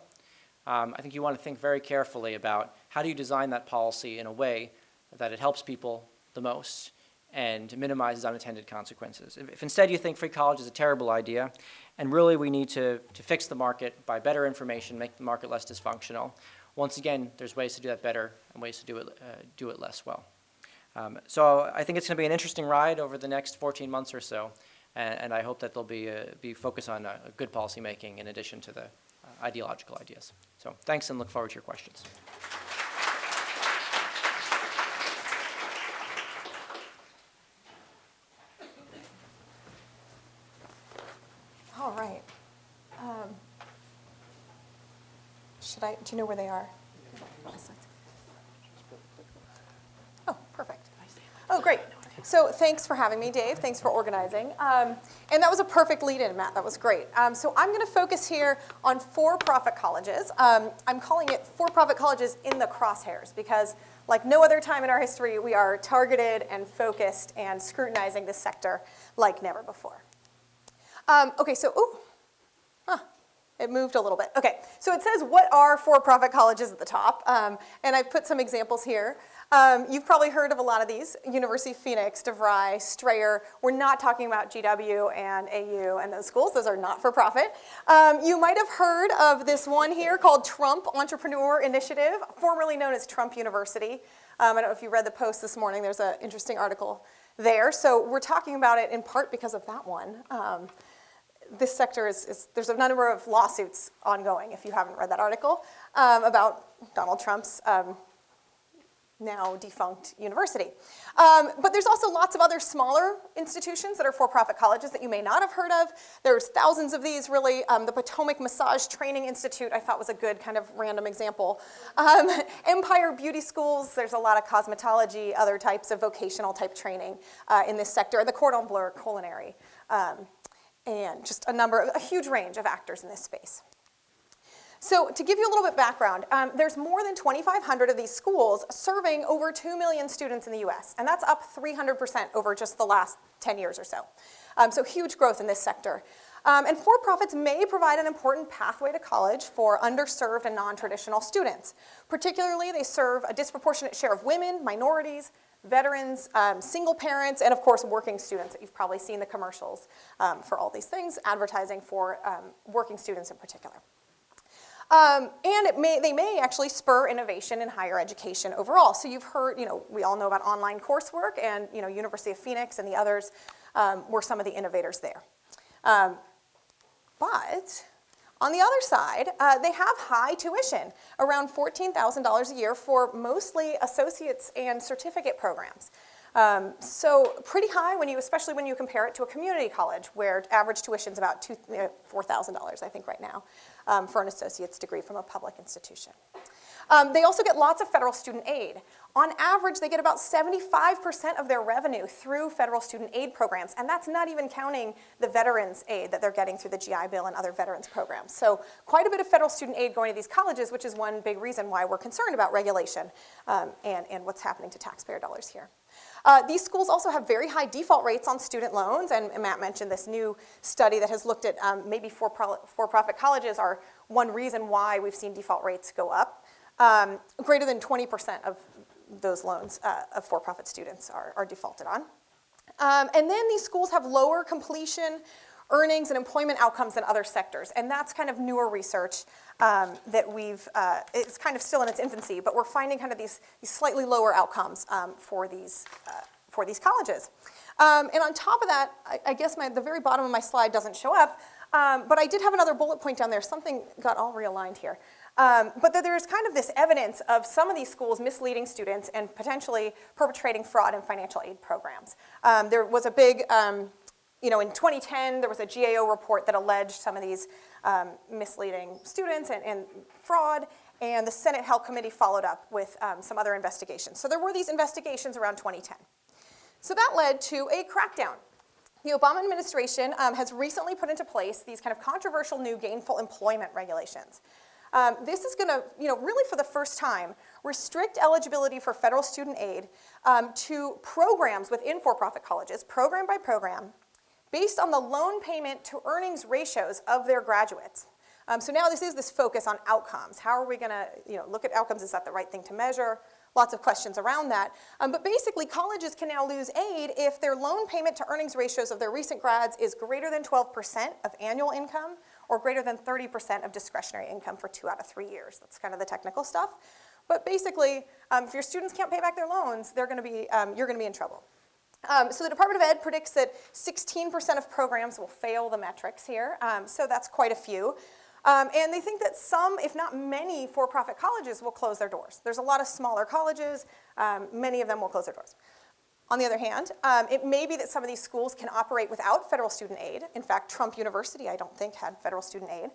I think you want to think very carefully about how do you design that policy in a way that it helps people the most and minimizes unintended consequences. If instead you think free college is a terrible idea, and really we need to fix the market by better information, make the market less dysfunctional, once again, there's ways to do that better and ways to do it less well. So I think it's going to be an interesting ride over the next 14 months or so, and I hope that there'll be focus on good policy making in addition to the ideological ideas. So thanks, and look forward to your questions. All right. Do you know where they are? Oh, perfect. Oh, great. So thanks for having me, Dave. Thanks for organizing. And that was a perfect lead-in, Matt. That was great. So I'm going to focus here on for-profit colleges. I'm calling it for-profit colleges in the crosshairs because, like no other time in our history, we are targeted and focused and scrutinizing this sector like never before. Okay, so, it moved a little bit. Okay, so it says what are for-profit colleges at the top, and I've put some examples here. You've probably heard of a lot of these, University of Phoenix, DeVry, Strayer. We're not talking about GW and AU and those schools. Those are not for-profit. You might have heard of this one here called Trump Entrepreneur Initiative, formerly known as Trump University. I don't know if you read the Post this morning. There's an interesting article there. So we're talking about it in part because of that one. This sector there's a number of lawsuits ongoing, if you haven't read that article, about Donald Trump's now defunct university. But there's also lots of other smaller institutions that are for-profit colleges that you may not have heard of. There's thousands of these, really. The Potomac Massage Training Institute, I thought, was a good kind of random example. Empire Beauty Schools, there's a lot of cosmetology, other types of vocational type training in this sector. The Cordon Bleu Culinary. And just a huge range of actors in this space. So to give you a little bit background, there's more than 2,500 of these schools serving over 2 million students in the US, and that's up 300% over just the last 10 years or so. So huge growth in this sector. And for-profits may provide an important pathway to college for underserved and non-traditional students. Particularly, they serve a disproportionate share of women, minorities, veterans, single parents, and of course working students. You've probably seen the commercials for all these things, advertising for working students in particular. And they may actually spur innovation in higher education overall. So you've heard, we all know about online coursework, and University of Phoenix and the others were some of the innovators there. But on the other side, they have high tuition, around $14,000 a year for mostly associates and certificate programs. So pretty high, especially when you compare it to a community college, where average tuition is about $4,000, I think, right now, for an associate's degree from a public institution. They also get lots of federal student aid. On average, they get about 75% of their revenue through federal student aid programs, and that's not even counting the veterans aid that they're getting through the GI Bill and other veterans programs. So quite a bit of federal student aid going to these colleges, which is one big reason why we're concerned about regulation and what's happening to taxpayer dollars here. These schools also have very high default rates on student loans, and Matt mentioned this new study that has looked at maybe for-profit colleges are one reason why we've seen default rates go up. Greater than 20% of those loans of for-profit students are defaulted on. And then these schools have lower completion earnings and employment outcomes than other sectors. And that's kind of newer research that it's kind of still in its infancy, but we're finding kind of these slightly lower outcomes for these colleges. And on top of that, I guess the very bottom of my slide doesn't show up, but I did have another bullet point down there. Something got all realigned here. But that there's kind of this evidence of some of these schools misleading students and potentially perpetrating fraud in financial aid programs. There was a big, in 2010, there was a GAO report that alleged some of these misleading students and fraud, and the Senate Health Committee followed up with some other investigations. So there were these investigations around 2010. So that led to a crackdown. The Obama administration has recently put into place these kind of controversial new gainful employment regulations. This is going to, really for the first time, restrict eligibility for federal student aid to programs within for-profit colleges, program by program, based on the loan payment to earnings ratios of their graduates. So now this is this focus on outcomes. How are we going to, look at outcomes? Is that the right thing to measure? Lots of questions around that. But basically, colleges can now lose aid if their loan payment to earnings ratios of their recent grads is greater than 12% of annual income or greater than 30% of discretionary income for 2 out of 3 years. That's kind of the technical stuff. But basically, if your students can't pay back their loans, you're going to be in trouble. So the Department of Ed predicts that 16% of programs will fail the metrics here. So that's quite a few. And they think that some, if not many, for-profit colleges will close their doors. There's a lot of smaller colleges. Many of them will close their doors. On the other hand, it may be that some of these schools can operate without federal student aid. In fact, Trump University, I don't think, had federal student aid.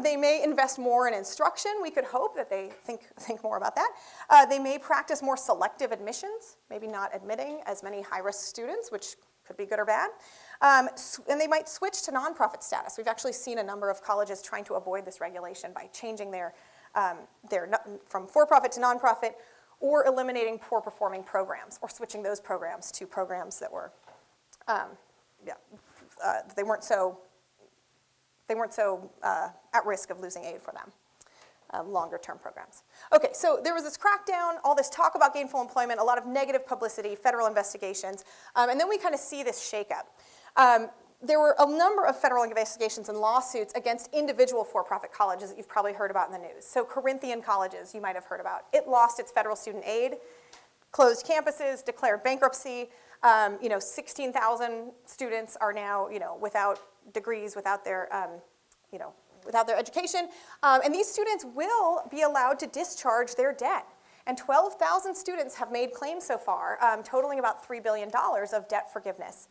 They may invest more in instruction. We could hope that they think more about that. They may practice more selective admissions, maybe not admitting as many high-risk students, which could be good or bad. And they might switch to nonprofit status. We've actually seen a number of colleges trying to avoid this regulation by changing their from for-profit to nonprofit, or eliminating poor-performing programs, or switching those programs to programs that were, they weren't so at risk of losing aid for them. Longer-term programs. Okay, so there was this crackdown, all this talk about gainful employment, a lot of negative publicity, federal investigations, and then we kind of see this shakeup. There were a number of federal investigations and lawsuits against individual for-profit colleges that you've probably heard about in the news. So Corinthian colleges, you might have heard about. It lost its federal student aid, closed campuses, declared bankruptcy. 16,000 students are now, without degrees, without their, without their education. And these students will be allowed to discharge their debt. And 12,000 students have made claims so far, totaling about $3 billion of debt forgiveness.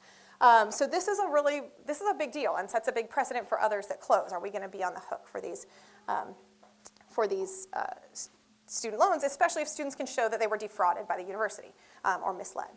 So this is a big deal and sets a big precedent for others that close. Are we going to be on the hook for these student loans, especially if students can show that they were defrauded by the university or misled?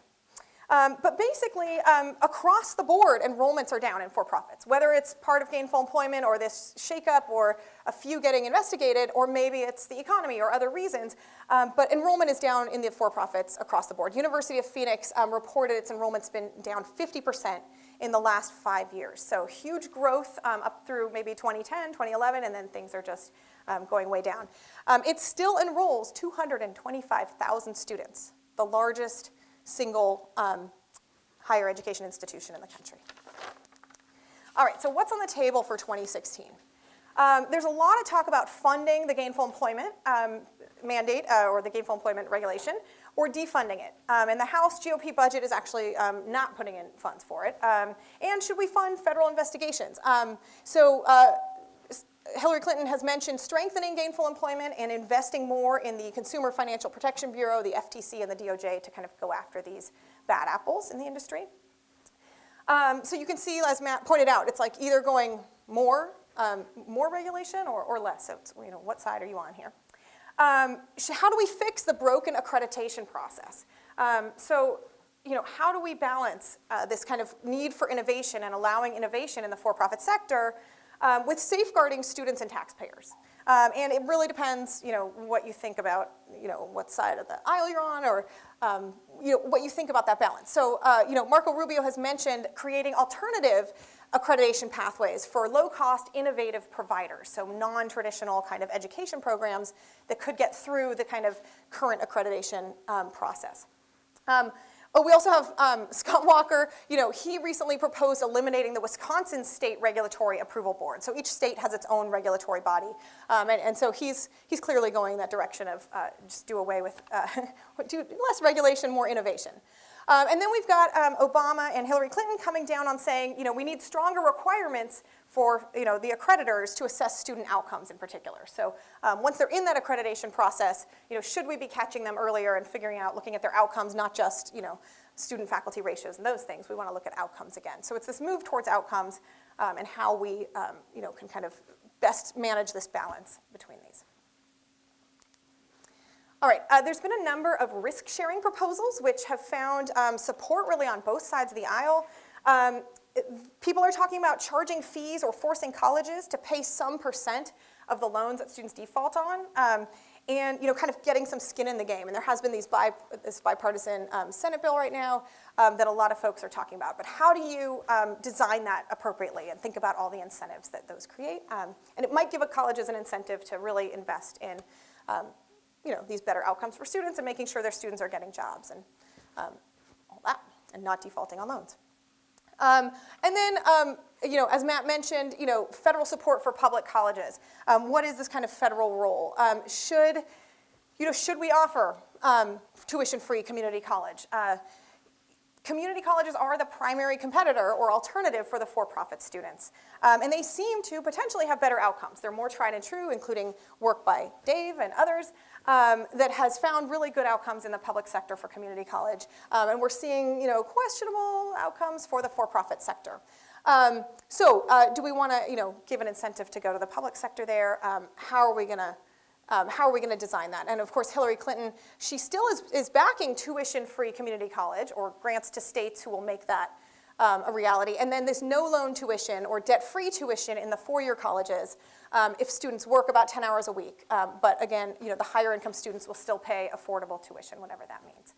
But basically, across the board, enrollments are down in for-profits, whether it's part of gainful employment or this shakeup or a few getting investigated, or maybe it's the economy or other reasons. But enrollment is down in the for-profits across the board. University of Phoenix reported its enrollment's been down 50% in the last 5 years. So huge growth up through maybe 2010, 2011, and then things are just going way down. It still enrolls 225,000 students, the largest single higher education institution in the country. All right, so what's on the table for 2016? There's a lot of talk about funding the gainful employment mandate or the gainful employment regulation, or defunding it. And the House GOP budget is actually not putting in funds for it. And should we fund federal investigations? Hillary Clinton has mentioned strengthening gainful employment and investing more in the Consumer Financial Protection Bureau, the FTC, and the DOJ to kind of go after these bad apples in the industry. So you can see, as Matt pointed out, it's like either going more regulation or less. So it's, what side are you on here? How do we fix the broken accreditation process? How do we balance this kind of need for innovation and allowing innovation in the for-profit sector with safeguarding students and taxpayers? And it really depends, what you think about, what side of the aisle you're on, or what you think about that balance. So, Marco Rubio has mentioned creating alternative accreditation pathways for low-cost, innovative providers, so non-traditional kind of education programs that could get through the kind of current accreditation process. Oh, we also have Scott Walker. He recently proposed eliminating the Wisconsin State Regulatory Approval Board. So each state has its own regulatory body. And so he's clearly going that direction of just do away with, do less regulation, more innovation. And then we've got Obama and Hillary Clinton coming down on saying, we need stronger requirements for, the accreditors to assess student outcomes in particular. So once they're in that accreditation process, should we be catching them earlier and figuring out, looking at their outcomes, not just, student-faculty ratios and those things. We want to look at outcomes again. So it's this move towards outcomes and how we, can kind of best manage this balance between these. All right, there's been a number of risk-sharing proposals which have found support really on both sides of the aisle. People are talking about charging fees or forcing colleges to pay some % of the loans that students default on, and kind of getting some skin in the game. And there has been this bipartisan Senate bill right now that a lot of folks are talking about. But how do you design that appropriately and think about all the incentives that those create? And it might give colleges an incentive to really invest in these better outcomes for students and making sure their students are getting jobs and all that, and not defaulting on loans. And then, as Matt mentioned, federal support for public colleges. What is this kind of federal role? Should we offer tuition-free community college? Community colleges are the primary competitor or alternative for the for-profit students. And they seem to potentially have better outcomes. They're more tried and true, including work by Dave and others, that has found really good outcomes in the public sector for community college. And we're seeing, questionable outcomes for the for-profit sector. So do we want to, give an incentive to go to the public sector there? How are we going to design that? And of course, Hillary Clinton, she still is backing tuition-free community college or grants to states who will make that a reality. And then this no-loan tuition or debt-free tuition in the four-year colleges if students work about 10 hours a week. But again, the higher income students will still pay affordable tuition, whatever that means.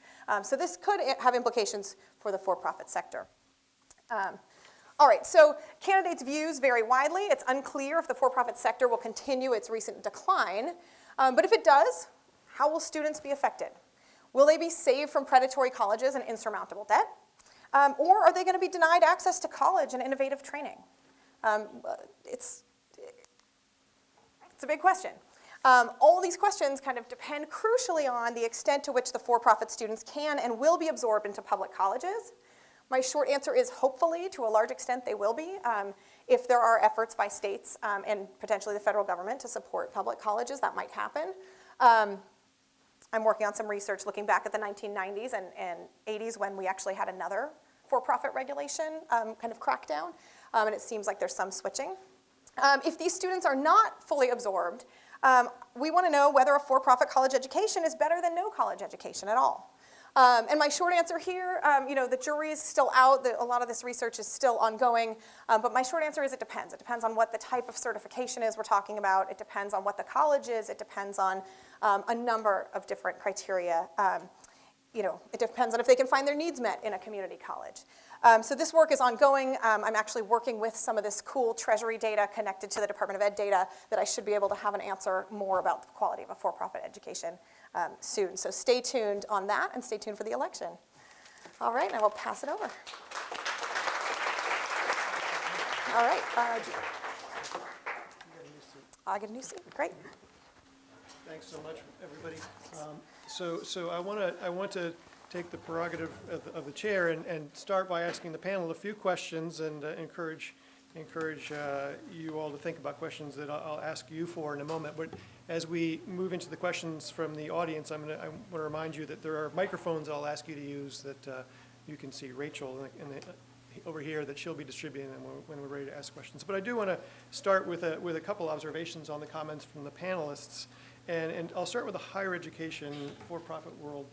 So this could have implications for the for-profit sector. All right, so candidates' views vary widely. It's unclear if the for-profit sector will continue its recent decline. But if it does, how will students be affected? Will they be saved from predatory colleges and insurmountable debt? Or are they going to be denied access to college and innovative training? It's a big question. All these questions kind of depend crucially on the extent to which the for-profit students can and will be absorbed into public colleges. My short answer is hopefully, to a large extent, they will be. If there are efforts by states and potentially the federal government to support public colleges, that might happen. I'm working on some research looking back at the 1990s and 80s when we actually had another for-profit regulation kind of crackdown, and it seems like there's some switching. If these students are not fully absorbed, we want to know whether a for-profit college education is better than no college education at all. And my short answer here, the jury is still out. A lot of this research is still ongoing. But my short answer is it depends. It depends on what the type of certification is we're talking about. It depends on what the college is. It depends on a number of different criteria. It depends on if they can find their needs met in a community college. So this work is ongoing. I'm actually working with some of this cool Treasury data connected to the Department of Ed data that I should be able to have an answer more about the quality of a for-profit education soon. So stay tuned on that and stay tuned for the election. All right, and I will pass it over. All right. I get a new seat. Great. Thanks so much, everybody. So I want to take the prerogative of the chair and start by asking the panel a few questions and encourage you all to think about questions that I'll ask you for in a moment. But as we move into the questions from the audience, I want to remind you that there are microphones I'll ask you to use that you can see Rachel over here that she'll be distributing them when we're ready to ask questions. But I do want to start with a couple observations on the comments from the panelists. And I'll start with the higher education for-profit world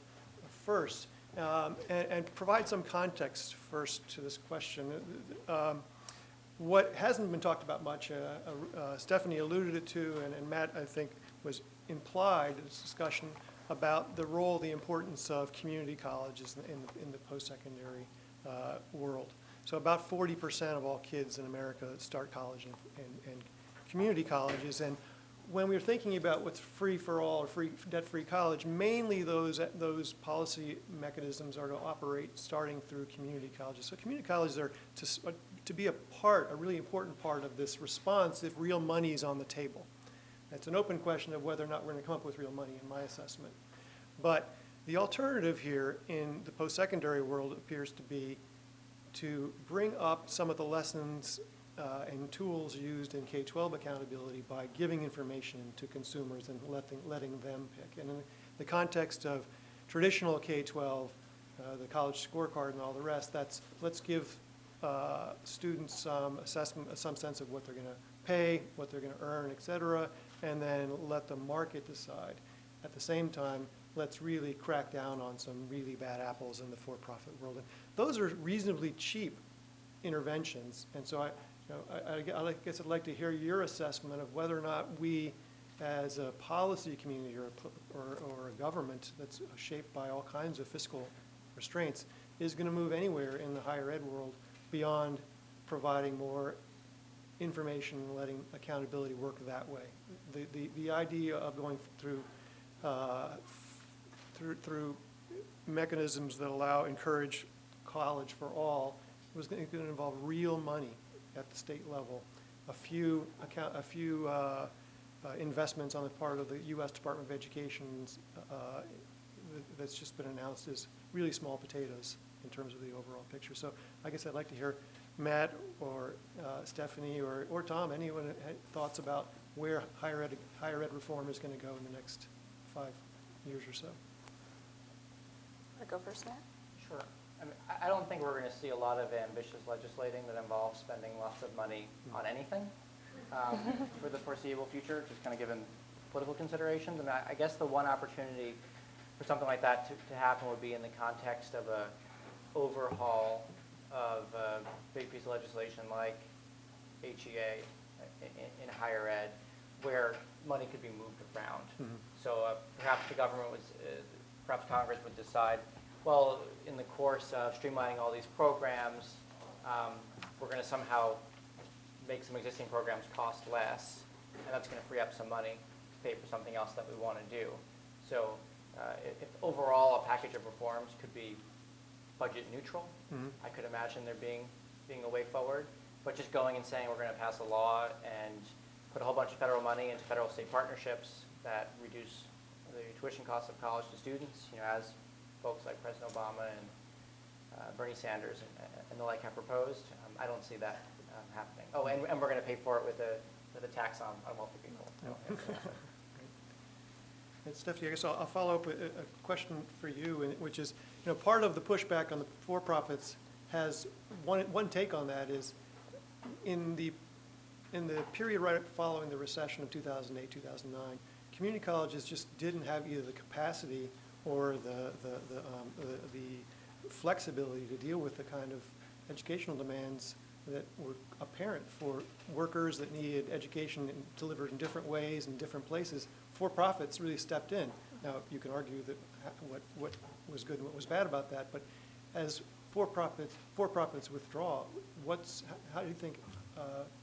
first and provide some context first to this question. What hasn't been talked about much, Stephanie alluded it to, and Matt, I think, was implied in this discussion about the role, the importance of community colleges in the post-secondary world. So about 40% of all kids in America start college in community colleges, and when we're thinking about what's free for all or free, debt-free college, mainly those policy mechanisms are to operate starting through community colleges. So community colleges are to be a really important part of this response if real money is on the table. It's an open question of whether or not we're going to come up with real money in my assessment. But the alternative here in the post-secondary world appears to be to bring up some of the lessons and tools used in K12 accountability by giving information to consumers and letting them pick. And in the context of traditional K12, the college scorecard and all the rest, let's give students some assessment, some sense of what they're going to pay, what they're going to earn, et cetera, and then let the market decide. At the same time, let's really crack down on some really bad apples in the for-profit world. And those are reasonably cheap interventions, and so I guess I'd like to hear your assessment of whether or not we, as a policy community or a government that's shaped by all kinds of fiscal restraints, is going to move anywhere in the higher ed world beyond providing more information and letting accountability work that way. The idea of going through mechanisms that encourage college for all was going to involve real money at the state level, a few investments on the part of the U.S. Department of Education that's just been announced as really small potatoes in terms of the overall picture. So I guess I'd like to hear Matt or Stephanie or Tom, anyone had thoughts about where higher ed reform is going to go in the next 5 years or so. Want to go first, Matt? Sure. I mean, I don't think we're going to see a lot of ambitious legislating that involves spending lots of money on anything for the foreseeable future, just kind of given political considerations. And I guess the one opportunity for something like that to happen would be in the context of a overhaul of a big piece of legislation like HEA in higher ed, where money could be moved around. Mm-hmm. So perhaps the government perhaps Congress would decide, well, in the course of streamlining all these programs, we're going to somehow make some existing programs cost less, and that's going to free up some money to pay for something else that we want to do. So if overall a package of reforms could be budget neutral, mm-hmm. I could imagine there being a way forward. But just going and saying we're going to pass a law and put a whole bunch of federal money into federal-state partnerships that reduce the tuition costs of college to students, as folks like President Obama and Bernie Sanders and the like have proposed, I don't see that happening. Oh, and we're going to pay for it with a tax on wealthy people. And Stephanie, I guess I'll follow up with a question for you, which is, part of the pushback on the for-profits has one take on that is in the period right following the recession of 2008, 2009, community colleges just didn't have either the capacity or the flexibility to deal with the kind of educational demands that were apparent for workers that needed education delivered in different ways in different places. For-profits really stepped in. Now, you can argue that what was good and what was bad about that, but as for-profits withdraw, how do you think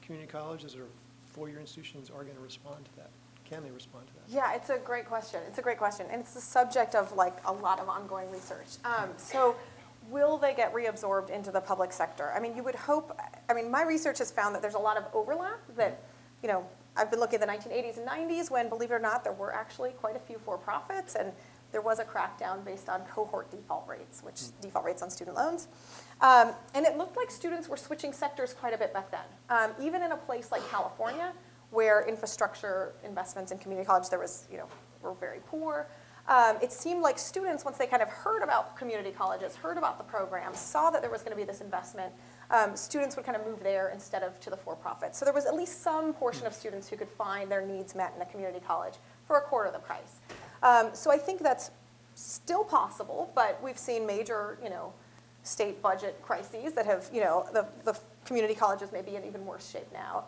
community colleges or four-year institutions are going to respond to that? Can they respond to that? Yeah, it's a great question. It's a great question, and it's the subject of a lot of ongoing research. So will they get reabsorbed into the public sector? I mean, you would hope. I mean, my research has found that there's a lot of overlap that, I've been looking at the 1980s and 90s when, believe it or not, there were actually quite a few for-profits, and there was a crackdown based on cohort default rates, which default rates on student loans. And it looked like students were switching sectors quite a bit back then. Even in a place like California, where infrastructure investments in community college were very poor. It seemed like students, once they kind of heard about community colleges, heard about the programs, saw that there was going to be this investment, students would kind of move there instead of to the for-profit. So there was at least some portion of students who could find their needs met in a community college for a quarter of the price. So I think that's still possible, but we've seen major, state budget crises that have, the community colleges may be in even worse shape now.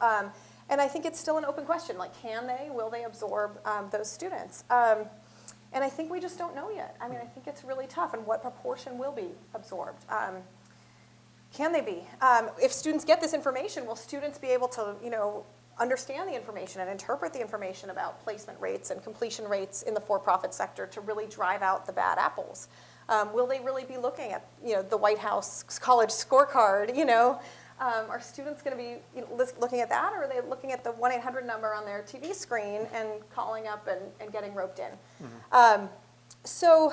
And I think it's still an open question, will they absorb those students? And I think we just don't know yet. I mean, I think it's really tough, and what proportion will be absorbed? Can they be? If students get this information, will students be able to, understand the information and interpret the information about placement rates and completion rates in the for-profit sector to really drive out the bad apples? Will they really be looking at, the White House college scorecard, Are students going to be looking at that, or are they looking at the 1-800 number on their TV screen and calling up and getting roped in? So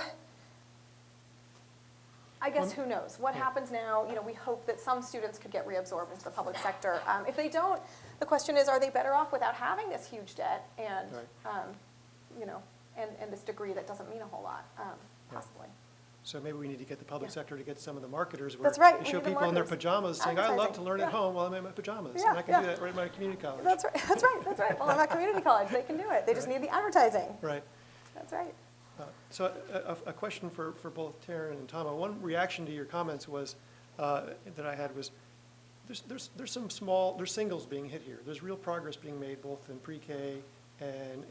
I guess who knows? What happens now? We hope that some students could get reabsorbed into the public sector. If they don't, the question is, are they better off without having this huge debt and, and this degree that doesn't mean a whole lot, possibly? So maybe we need to get the public sector to get some of the marketers where That's right, they we show need the people in their marketers. pajamas saying, I love to Advertising. learn at home while I'm in my pajamas. Yeah, And I can do that right at my community college. That's right. That's right. That's right. Well, I'm at community college. They can do it. They just need the advertising. Right. That's right. So a question for both Taryn and Tama. One reaction to your comments was, that I had was, there's some there's singles being hit here. There's real progress being made both in pre-K and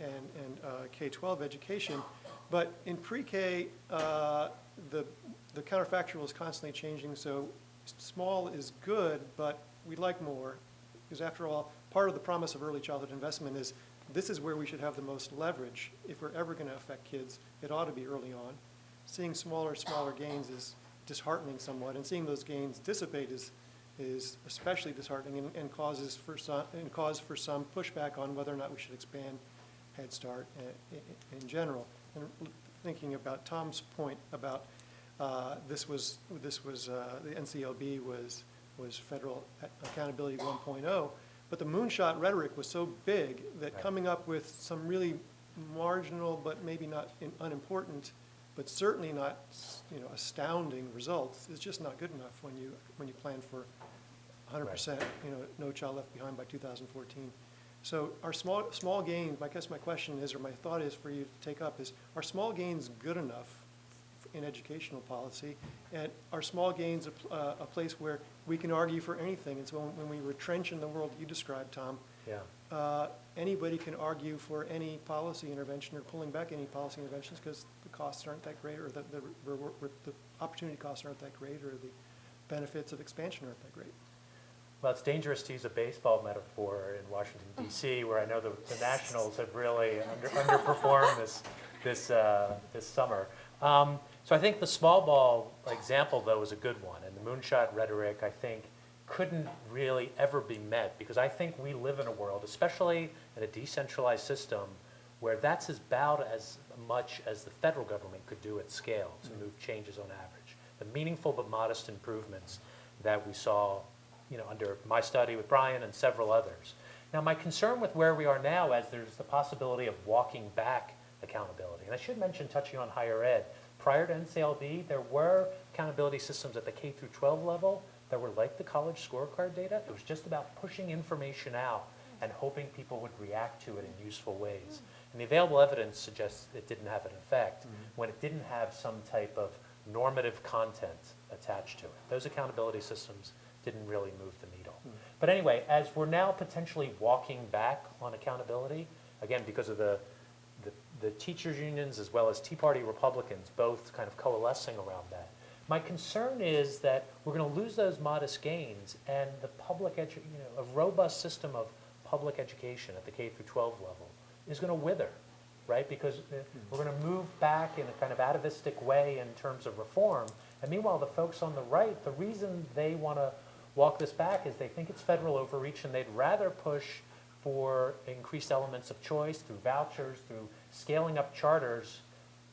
K12 education. But in pre-K, the counterfactual is constantly changing, so small is good, but we'd like more. Because after all, part of the promise of early childhood investment is this is where we should have the most leverage. If we're ever going to affect kids, it ought to be early on. Seeing smaller gains is disheartening somewhat, and seeing those gains dissipate is especially disheartening and cause for some pushback on whether or not we should expand Head Start in general. And thinking about Tom's point about the NCLB was federal accountability 1.0, but the moonshot rhetoric was so big that coming up with some really marginal but maybe not unimportant, but certainly not astounding results is just not good enough when you plan for 100% no child left behind by 2014. So our small gains, I guess my question is, or my thought is for you to take up is, are small gains good enough in educational policy? And are small gains a place where we can argue for anything? And so when we retrench in the world you described, Tom, anybody can argue for any policy intervention or pulling back any policy interventions because the costs aren't that great, or the opportunity costs aren't that great, or the benefits of expansion aren't that great. Well, it's dangerous to use a baseball metaphor in Washington, D.C., where I know the Nationals have really underperformed this summer. So I think the small ball example, though, is a good one. And the moonshot rhetoric, I think, couldn't really ever be met, because I think we live in a world, especially in a decentralized system, where that's about as much as the federal government could do at scale to move changes on average. The meaningful but modest improvements that we saw under my study with Brian and several others. Now, my concern with where we are now is there's the possibility of walking back accountability. And I should mention, touching on higher ed, prior to NCLB, there were accountability systems at the K-12 level that were like the college scorecard data. It was just about pushing information out and hoping people would react to it in useful ways. And the available evidence suggests it didn't have an effect when it didn't have some type of normative content attached to it. Those accountability systems didn't really move the needle. But anyway, as we're now potentially walking back on accountability, again, because of the teachers' unions as well as Tea Party Republicans both kind of coalescing around that, my concern is that we're going to lose those modest gains, and the a robust system of public education at the K-12 level is going to wither, right? Because we're going to move back in a kind of atavistic way in terms of reform. And meanwhile, the folks on the right, the reason they want to walk this back is they think it's federal overreach, and they'd rather push for increased elements of choice through vouchers, through scaling up charters,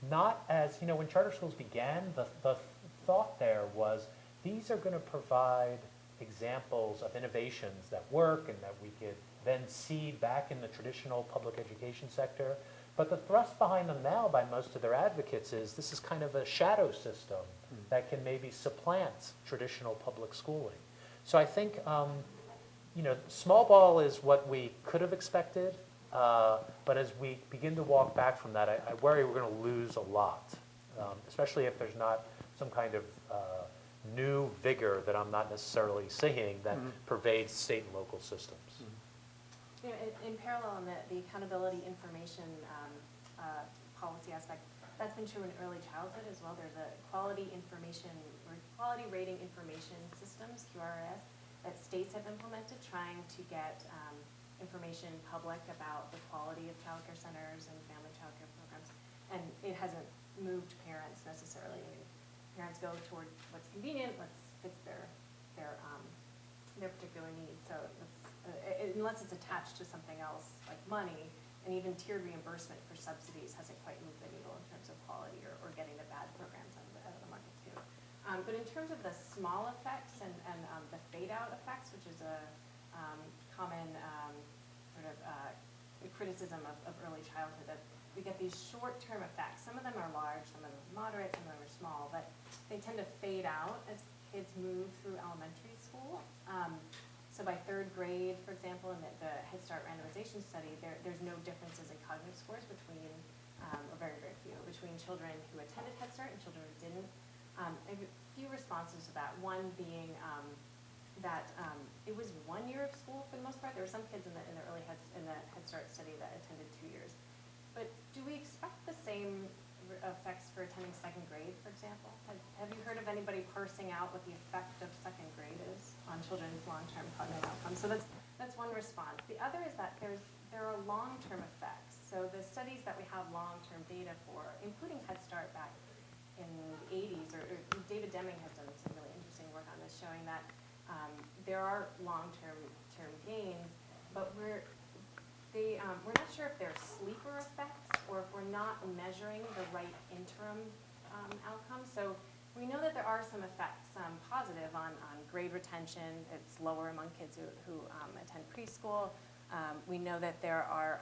not as, when charter schools began, the thought there was these are going to provide examples of innovations that work and that we could then see back in the traditional public education sector. But the thrust behind them now by most of their advocates is this is kind of a shadow system that can maybe supplant traditional public schooling. So I think, small ball is what we could have expected, but as we begin to walk back from that, I worry we're going to lose a lot, especially if there's not some kind of new vigor that I'm not necessarily seeing that pervades state and local systems. In parallel on the accountability information policy aspect, that's been true in early childhood as well. There's a quality rating information systems, QRS, that states have implemented, trying to get information public about the quality of childcare centers and family childcare programs. And it hasn't moved parents necessarily. I mean, parents go toward what's convenient, what fits their particular needs. So unless it's attached to something else like money, and even tiered reimbursement for subsidies hasn't quite moved the needle in terms of quality or getting the bad programs out of the market too. But in terms of the small effects and the fade-out effects, which is a common criticism of early childhood, that we get these short-term effects. Some of them are large, some of them are moderate, some of them are small, but they tend to fade out as kids move through elementary school. So by third grade, for example, in the Head Start randomization study, there's no differences in cognitive scores between, or very, very few, between children who attended Head Start and children who didn't. I have a few responses to that. One being that it was 1 year of school for the most part. There were some kids in the Head Start study that attended 2 years. But do we expect the same effects for attending second grade, for example? Have you heard of anybody parsing out what the effect of second grade is on children's long-term cognitive outcomes? So that's one response. The other is that there are long-term effects. So the studies that we have long-term data for, including Head Start back in the 80s, or David Deming has done some really interesting work on this, showing that there are long-term gains, but we're not sure if they're sleeper effects or if we're not measuring the right interim outcomes. So we know that there are some effects, positive on grade retention. It's lower among kids who attend preschool. We know that there are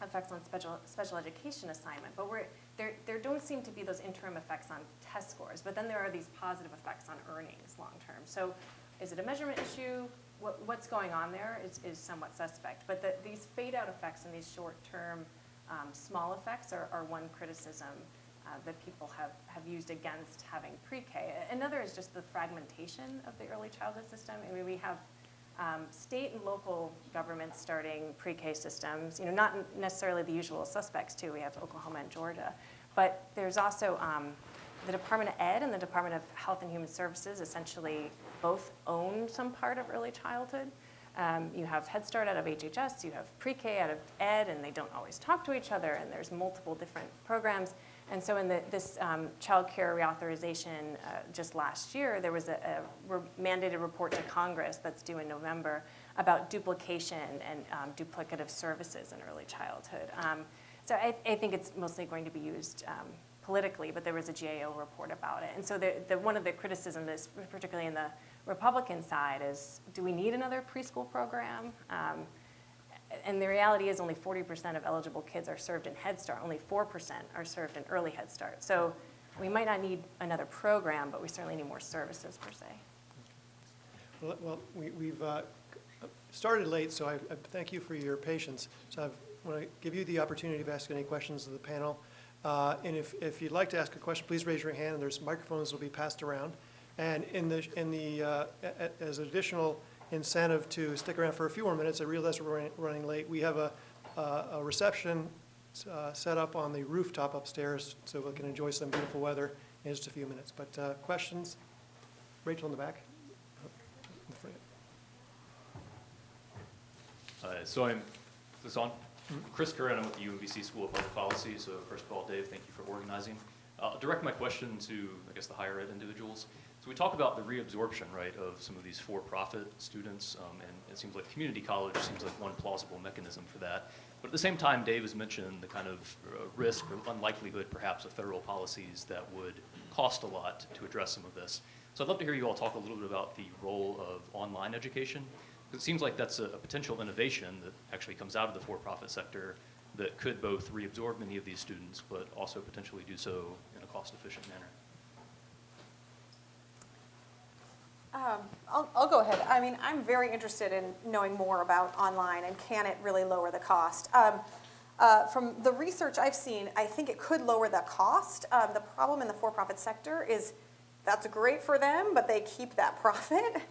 effects on special education assignment, but there don't seem to be those interim effects on test scores. But then there are these positive effects on earnings long term. So is it a measurement issue? What's going on there is somewhat suspect. But these fade-out effects and these short-term small effects are one criticism that people have used against having pre-K. Another is just the fragmentation of the early childhood system. I mean, we have state and local governments starting pre-K systems, not necessarily the usual suspects too. We have Oklahoma and Georgia. But there's also the Department of Ed and the Department of Health and Human Services essentially both own some part of early childhood. You have Head Start out of HHS, you have pre-K out of Ed, and they don't always talk to each other, and there's multiple different programs. And so in this child care reauthorization just last year, there was a mandated report to Congress that's due in November about duplication and duplicative services in early childhood. So I think it's mostly going to be used politically, but there was a GAO report about it. And so one of the criticisms is, particularly in the Republican side, is do we need another preschool program? And the reality is only 40% of eligible kids are served in Head Start. Only 4% are served in early Head Start. So we might not need another program, but we certainly need more services per se. Well, we've started late, so I thank you for your patience. So I want to give you the opportunity to ask any questions of the panel. And if you'd like to ask a question, please raise your hand, and there's microphones that will be passed around. And as an additional incentive to stick around for a few more minutes, I realize we're running late. We have a reception set up on the rooftop upstairs so we can enjoy some beautiful weather in just a few minutes. But questions? Rachel in the back. In the front. So is this on? Chris Curran, I'm with the UMBC School of Public Policy. So first of all, Dave, thank you for organizing. I'll direct my question to, I guess, the higher ed individuals. So we talk about the reabsorption, right, of some of these for-profit students, and it seems like community college seems like one plausible mechanism for that. But at the same time, Dave has mentioned the kind of risk or unlikelihood, perhaps, of federal policies that would cost a lot to address some of this. So I'd love to hear you all talk a little bit about the role of online education. Because it seems like that's a potential innovation that actually comes out of the for-profit sector that could both reabsorb many of these students, but also potentially do so in a cost-efficient manner. I'll go ahead. I mean, I'm very interested in knowing more about online and can it really lower the cost. From the research I've seen, I think it could lower the cost. The problem in the for-profit sector is that's great for them, but they keep that profit.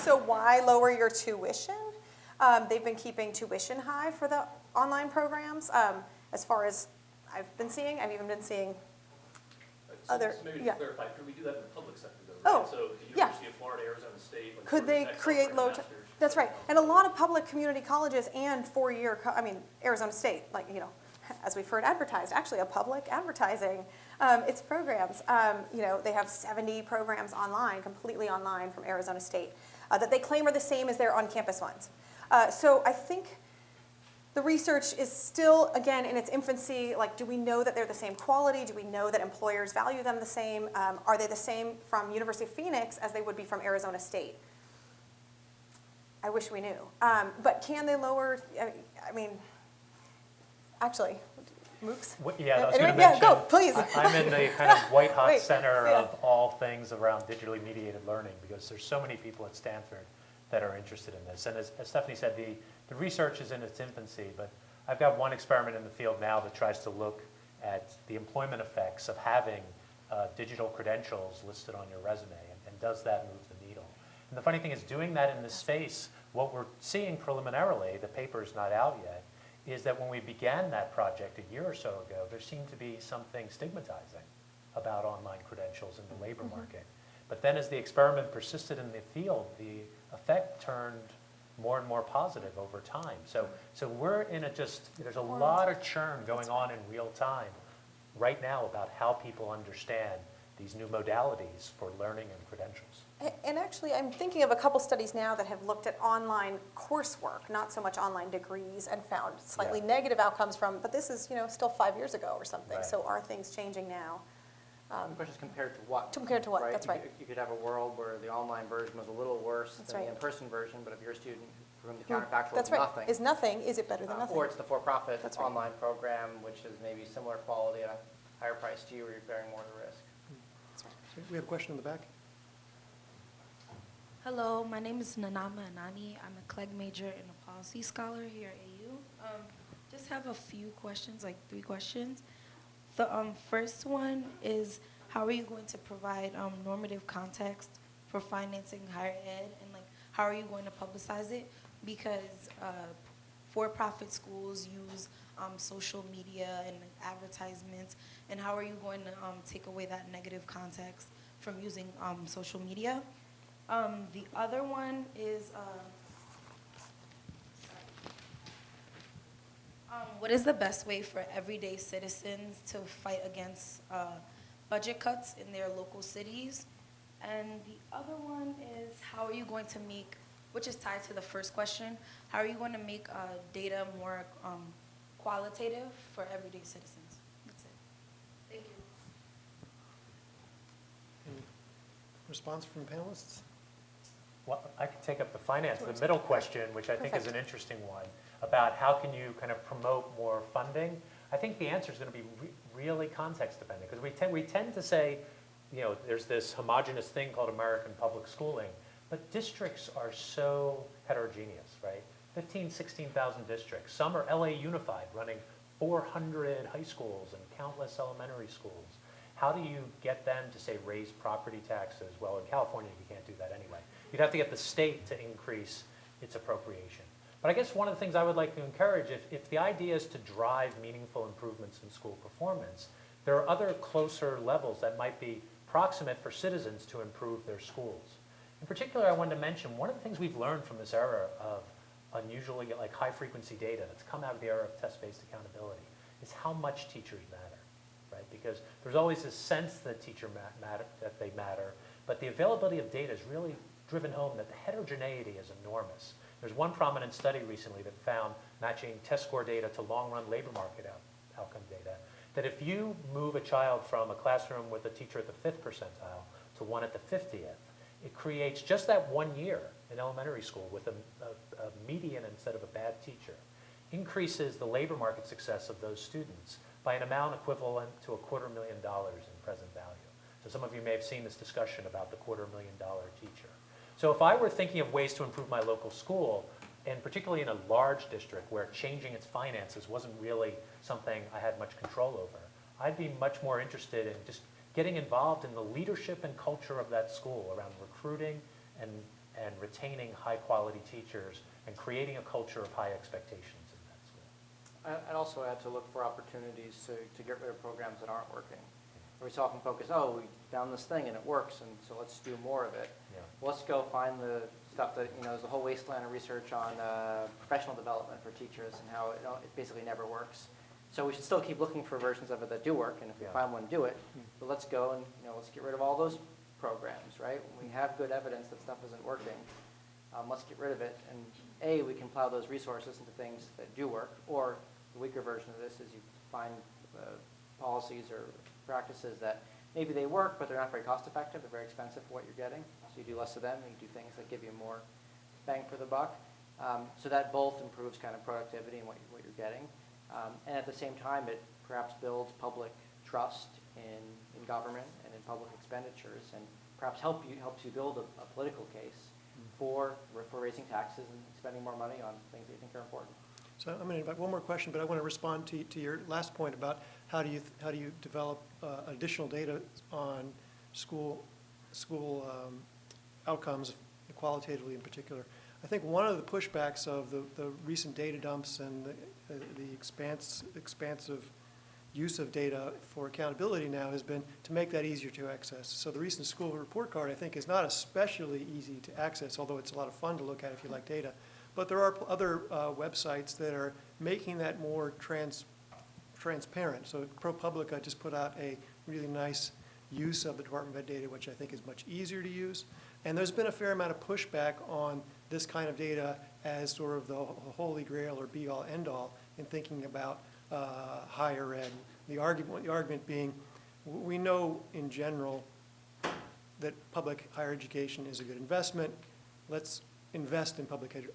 So why lower your tuition? They've been keeping tuition high for the online programs. As far as I've been seeing, I've even been seeing other. So maybe yeah. to clarify, could we do that in the public sector though? Oh, Right? So the yeah. University of Florida, Arizona State. Like Could they Texas, create low? masters. That's right. And a lot of public community colleges and four-year, Arizona State, like, as we've heard advertised, actually a public advertising its programs. They have 70 programs online, completely online from Arizona State, that they claim are the same as their on-campus ones. So I think the research is still, again, in its infancy. Like, do we know that they're the same quality? Do we know that employers value them the same? Are they the same from University of Phoenix as they would be from Arizona State? I wish we knew. But can they lower, actually, MOOCs? Yeah, I was Anyway, going to mention. go, please. I'm in the kind of white-hot Wait, center yeah. of all things around digitally mediated learning, because there's so many people at Stanford that are interested in this. And as Stephanie said, the research is in its infancy, but I've got one experiment in the field now that tries to look at the employment effects of having digital credentials listed on your resume, and does that move the needle? And the funny thing is, doing that in this space, what we're seeing preliminarily, the paper's not out yet, is that when we began that project a year or so ago, there seemed to be something stigmatizing about online credentials in the labor market. But then as the experiment persisted in the field, the effect turned more and more positive over time. So we're in there's a lot of churn going on in real time right now about how people understand these new modalities for learning and credentials. And actually, I'm thinking of a couple studies now that have looked at online coursework, not so much online degrees, and found slightly Yeah. negative outcomes from, but this is, still 5 years ago or something. Right. So are things changing now? The question is compared to what? Compared to what? That's right. You could have a world where the online version was a little worse That's than the right. in-person version, but if you're a student for whom the Who- counterfactual That's is right. nothing. Is nothing, is it better than nothing? Or it's the for-profit That's right. online program, which is maybe similar quality at a higher price to you, where you're bearing more of the risk. That's right. So we have a question in the back. Hello, my name is Nanama Anani. I'm a CLEG major and a policy scholar here at AU. Just have a few questions, like 3 questions. The first one is, how are you going to provide normative context for financing higher ed, and how are you going to publicize it? Because for-profit schools use social media and advertisements, and how are you going to take away that negative context from using social media? The other one is, what is the best way for everyday citizens to fight against budget cuts in their local cities? And the other one is, how are you going to make, which is tied to the first question, how are you going to make data more qualitative for everyday citizens? That's it. Thank you. Any response from panelists? Well, I can take up the middle question, which I think is Perfect. an interesting one, about how can you kind of promote more funding. I think the answer is going to be really context dependent, because we tend to say, there's this homogenous thing called American public schooling, but districts are so heterogeneous, right? 16,000 districts. Some are LA Unified, running 400 high schools and countless elementary schools. How do you get them to, say, raise property taxes? Well, in California, you can't do that anyway. You'd have to get the state to increase its appropriation. But I guess one of the things I would like to encourage, if the idea is to drive meaningful improvements in school performance, there are other closer levels that might be proximate for citizens to improve their schools. In particular, I wanted to mention one of the things we've learned from this era of unusually high-frequency data that's come out of the era of test-based accountability is how much teachers matter, right? Because there's always this sense that that they matter, but the availability of data has really driven home that the heterogeneity is enormous. There's one prominent study recently that found, matching test score data to long-run labor market outcome data, that if you move a child from a classroom with a teacher at the 5th percentile to one at the 50th, it creates just that 1 year in elementary school with a median instead of a bad teacher, increases the labor market success of those students by an amount equivalent to $250,000 in present value. So some of you may have seen this discussion about the $250,000 teacher. So if I were thinking of ways to improve my local school, and particularly in a large district where changing its finances wasn't really something I had much control over, I'd be much more interested in just getting involved in the leadership and culture of that school around recruiting and retaining high-quality teachers and creating a culture of high expectations in that school. I'd also add to look for opportunities to get rid of programs that aren't working. Where we so often focus, oh, we found this thing and it works, and so let's do more of it. Yeah. Let's go find the stuff that, there's a whole wasteland of research on professional development for teachers and how it basically never works. So we should still keep looking for versions of it that do work, and if we Yeah. find one, do it. But let's go and, let's get rid of all those programs, right? When we have good evidence that stuff isn't working, let's get rid of it. And A, we can plow those resources into things that do work, or the weaker version of this is you find policies or practices that maybe they work, but they're not very cost effective, they're very expensive for what you're getting. So you do less of them, and you do things that give you more bang for the buck. So that both improves kind of productivity and what you're getting. And at the same time, it perhaps builds public trust in government and in public expenditures, and perhaps helps you build a political case for raising taxes and spending more money on things that you think are important. So I'm going to invite one more question, but I want to respond to your last point about how do you develop additional data on school outcomes, qualitatively in particular. I think one of the pushbacks of the recent data dumps and the expansive use of data for accountability now has been to make that easier to access. So the recent school report card, I think, is not especially easy to access, although it's a lot of fun to look at if you like data. But there are other websites that are making that more transparent. So ProPublica just put out a really nice use of the Department of Ed data, which I think is much easier to use. And there's been a fair amount of pushback on this kind of data as sort of the holy grail or be-all, end-all in thinking about higher ed. The argument being, we know in general that public higher education is a good investment. Let's invest in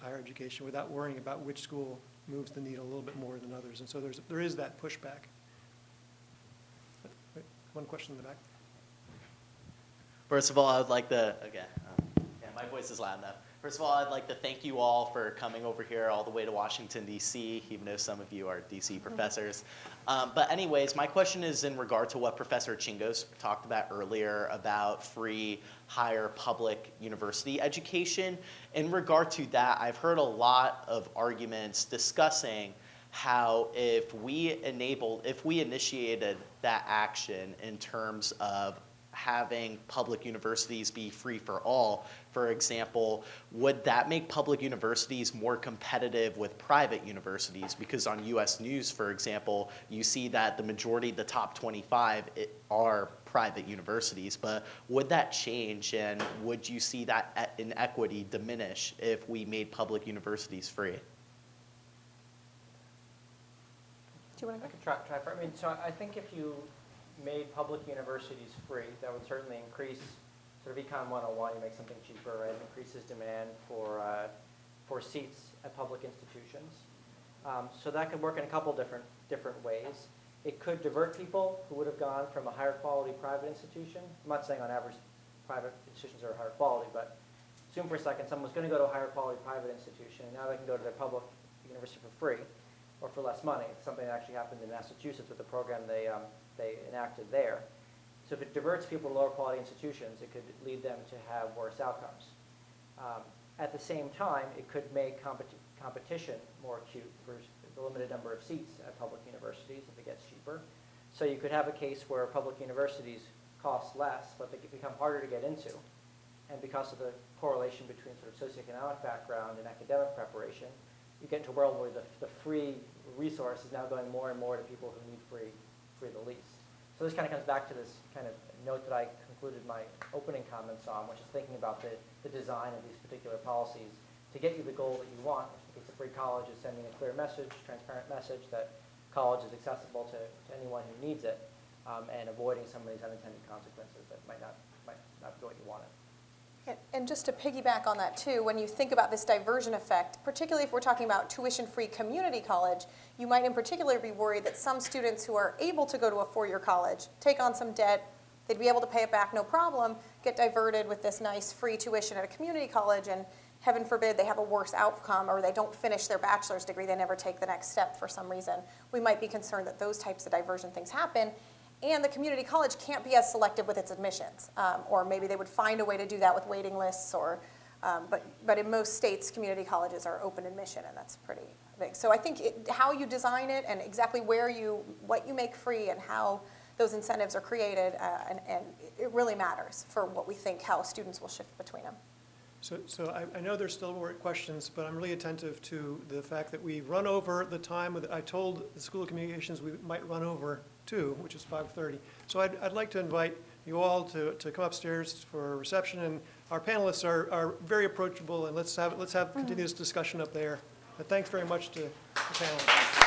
higher education without worrying about which school moves the needle a little bit more than others. And so there is that pushback. One question in the back. First of all, I would like to, my voice is loud enough. First of all, I'd like to thank you all for coming over here all the way to Washington, D.C., even though some of you are D.C. professors. But anyways, my question is in regard to what Professor Chingos talked about earlier about free higher public university education. In regard to that, I've heard a lot of arguments discussing how if we initiated that action in terms of having public universities be free for all, for example, would that make public universities more competitive with private universities? Because on US News, for example, you see that the majority, the top 25 are private universities, but would that change, and would you see that inequity diminish if we made public universities free? Do you want to I go? could try for, so I think if you made public universities free, that would certainly increase sort of Econ 101, you make something cheaper, right? It increases demand for seats at public institutions. So that could work in a couple different ways. It could divert people who would have gone from a higher quality private institution. I'm not saying on average private institutions are higher quality, but assume for a second someone's going to go to a higher quality private institution, and now they can go to their public university for free or for less money. It's something that actually happened in Massachusetts with the program they enacted there. So if it diverts people to lower quality institutions, it could lead them to have worse outcomes. At the same time, it could make competition more acute for the limited number of seats at public universities if it gets cheaper. So you could have a case where public universities cost less, but they become harder to get into. And because of the correlation between sort of socioeconomic background and academic preparation, you get into a world where the free resource is now going more and more to people who need free the least. So this kind of comes back to this kind of note that I concluded my opening comments on, which is thinking about the design of these particular policies to get you the goal that you want, which in the case of free college is sending a clear message, transparent message that college is accessible to anyone who needs it, and avoiding some of these unintended consequences that might not be what you wanted. And just to piggyback on that too, when you think about this diversion effect, particularly if we're talking about tuition-free community college, you might in particular be worried that some students who are able to go to a four-year college, take on some debt, they'd be able to pay it back no problem, get diverted with this nice free tuition at a community college, and heaven forbid they have a worse outcome or they don't finish their bachelor's degree, they never take the next step for some reason. We might be concerned that those types of diversion things happen. And the community college can't be as selective with its admissions, or maybe they would find a way to do that with waiting lists. But in most states, community colleges are open admission, and that's pretty big. So I think how you design it and exactly what you make free and how those incentives are created, and it really matters for what we think, how students will shift between them. So I know there's still more questions, but I'm really attentive to the fact that we run over the time. I told the School of Communications we might run over too, which is 5:30. So I'd like to invite you all to come upstairs for a reception, and our panelists are very approachable, and let's have continuous discussion up there. But thanks very much to the panelists.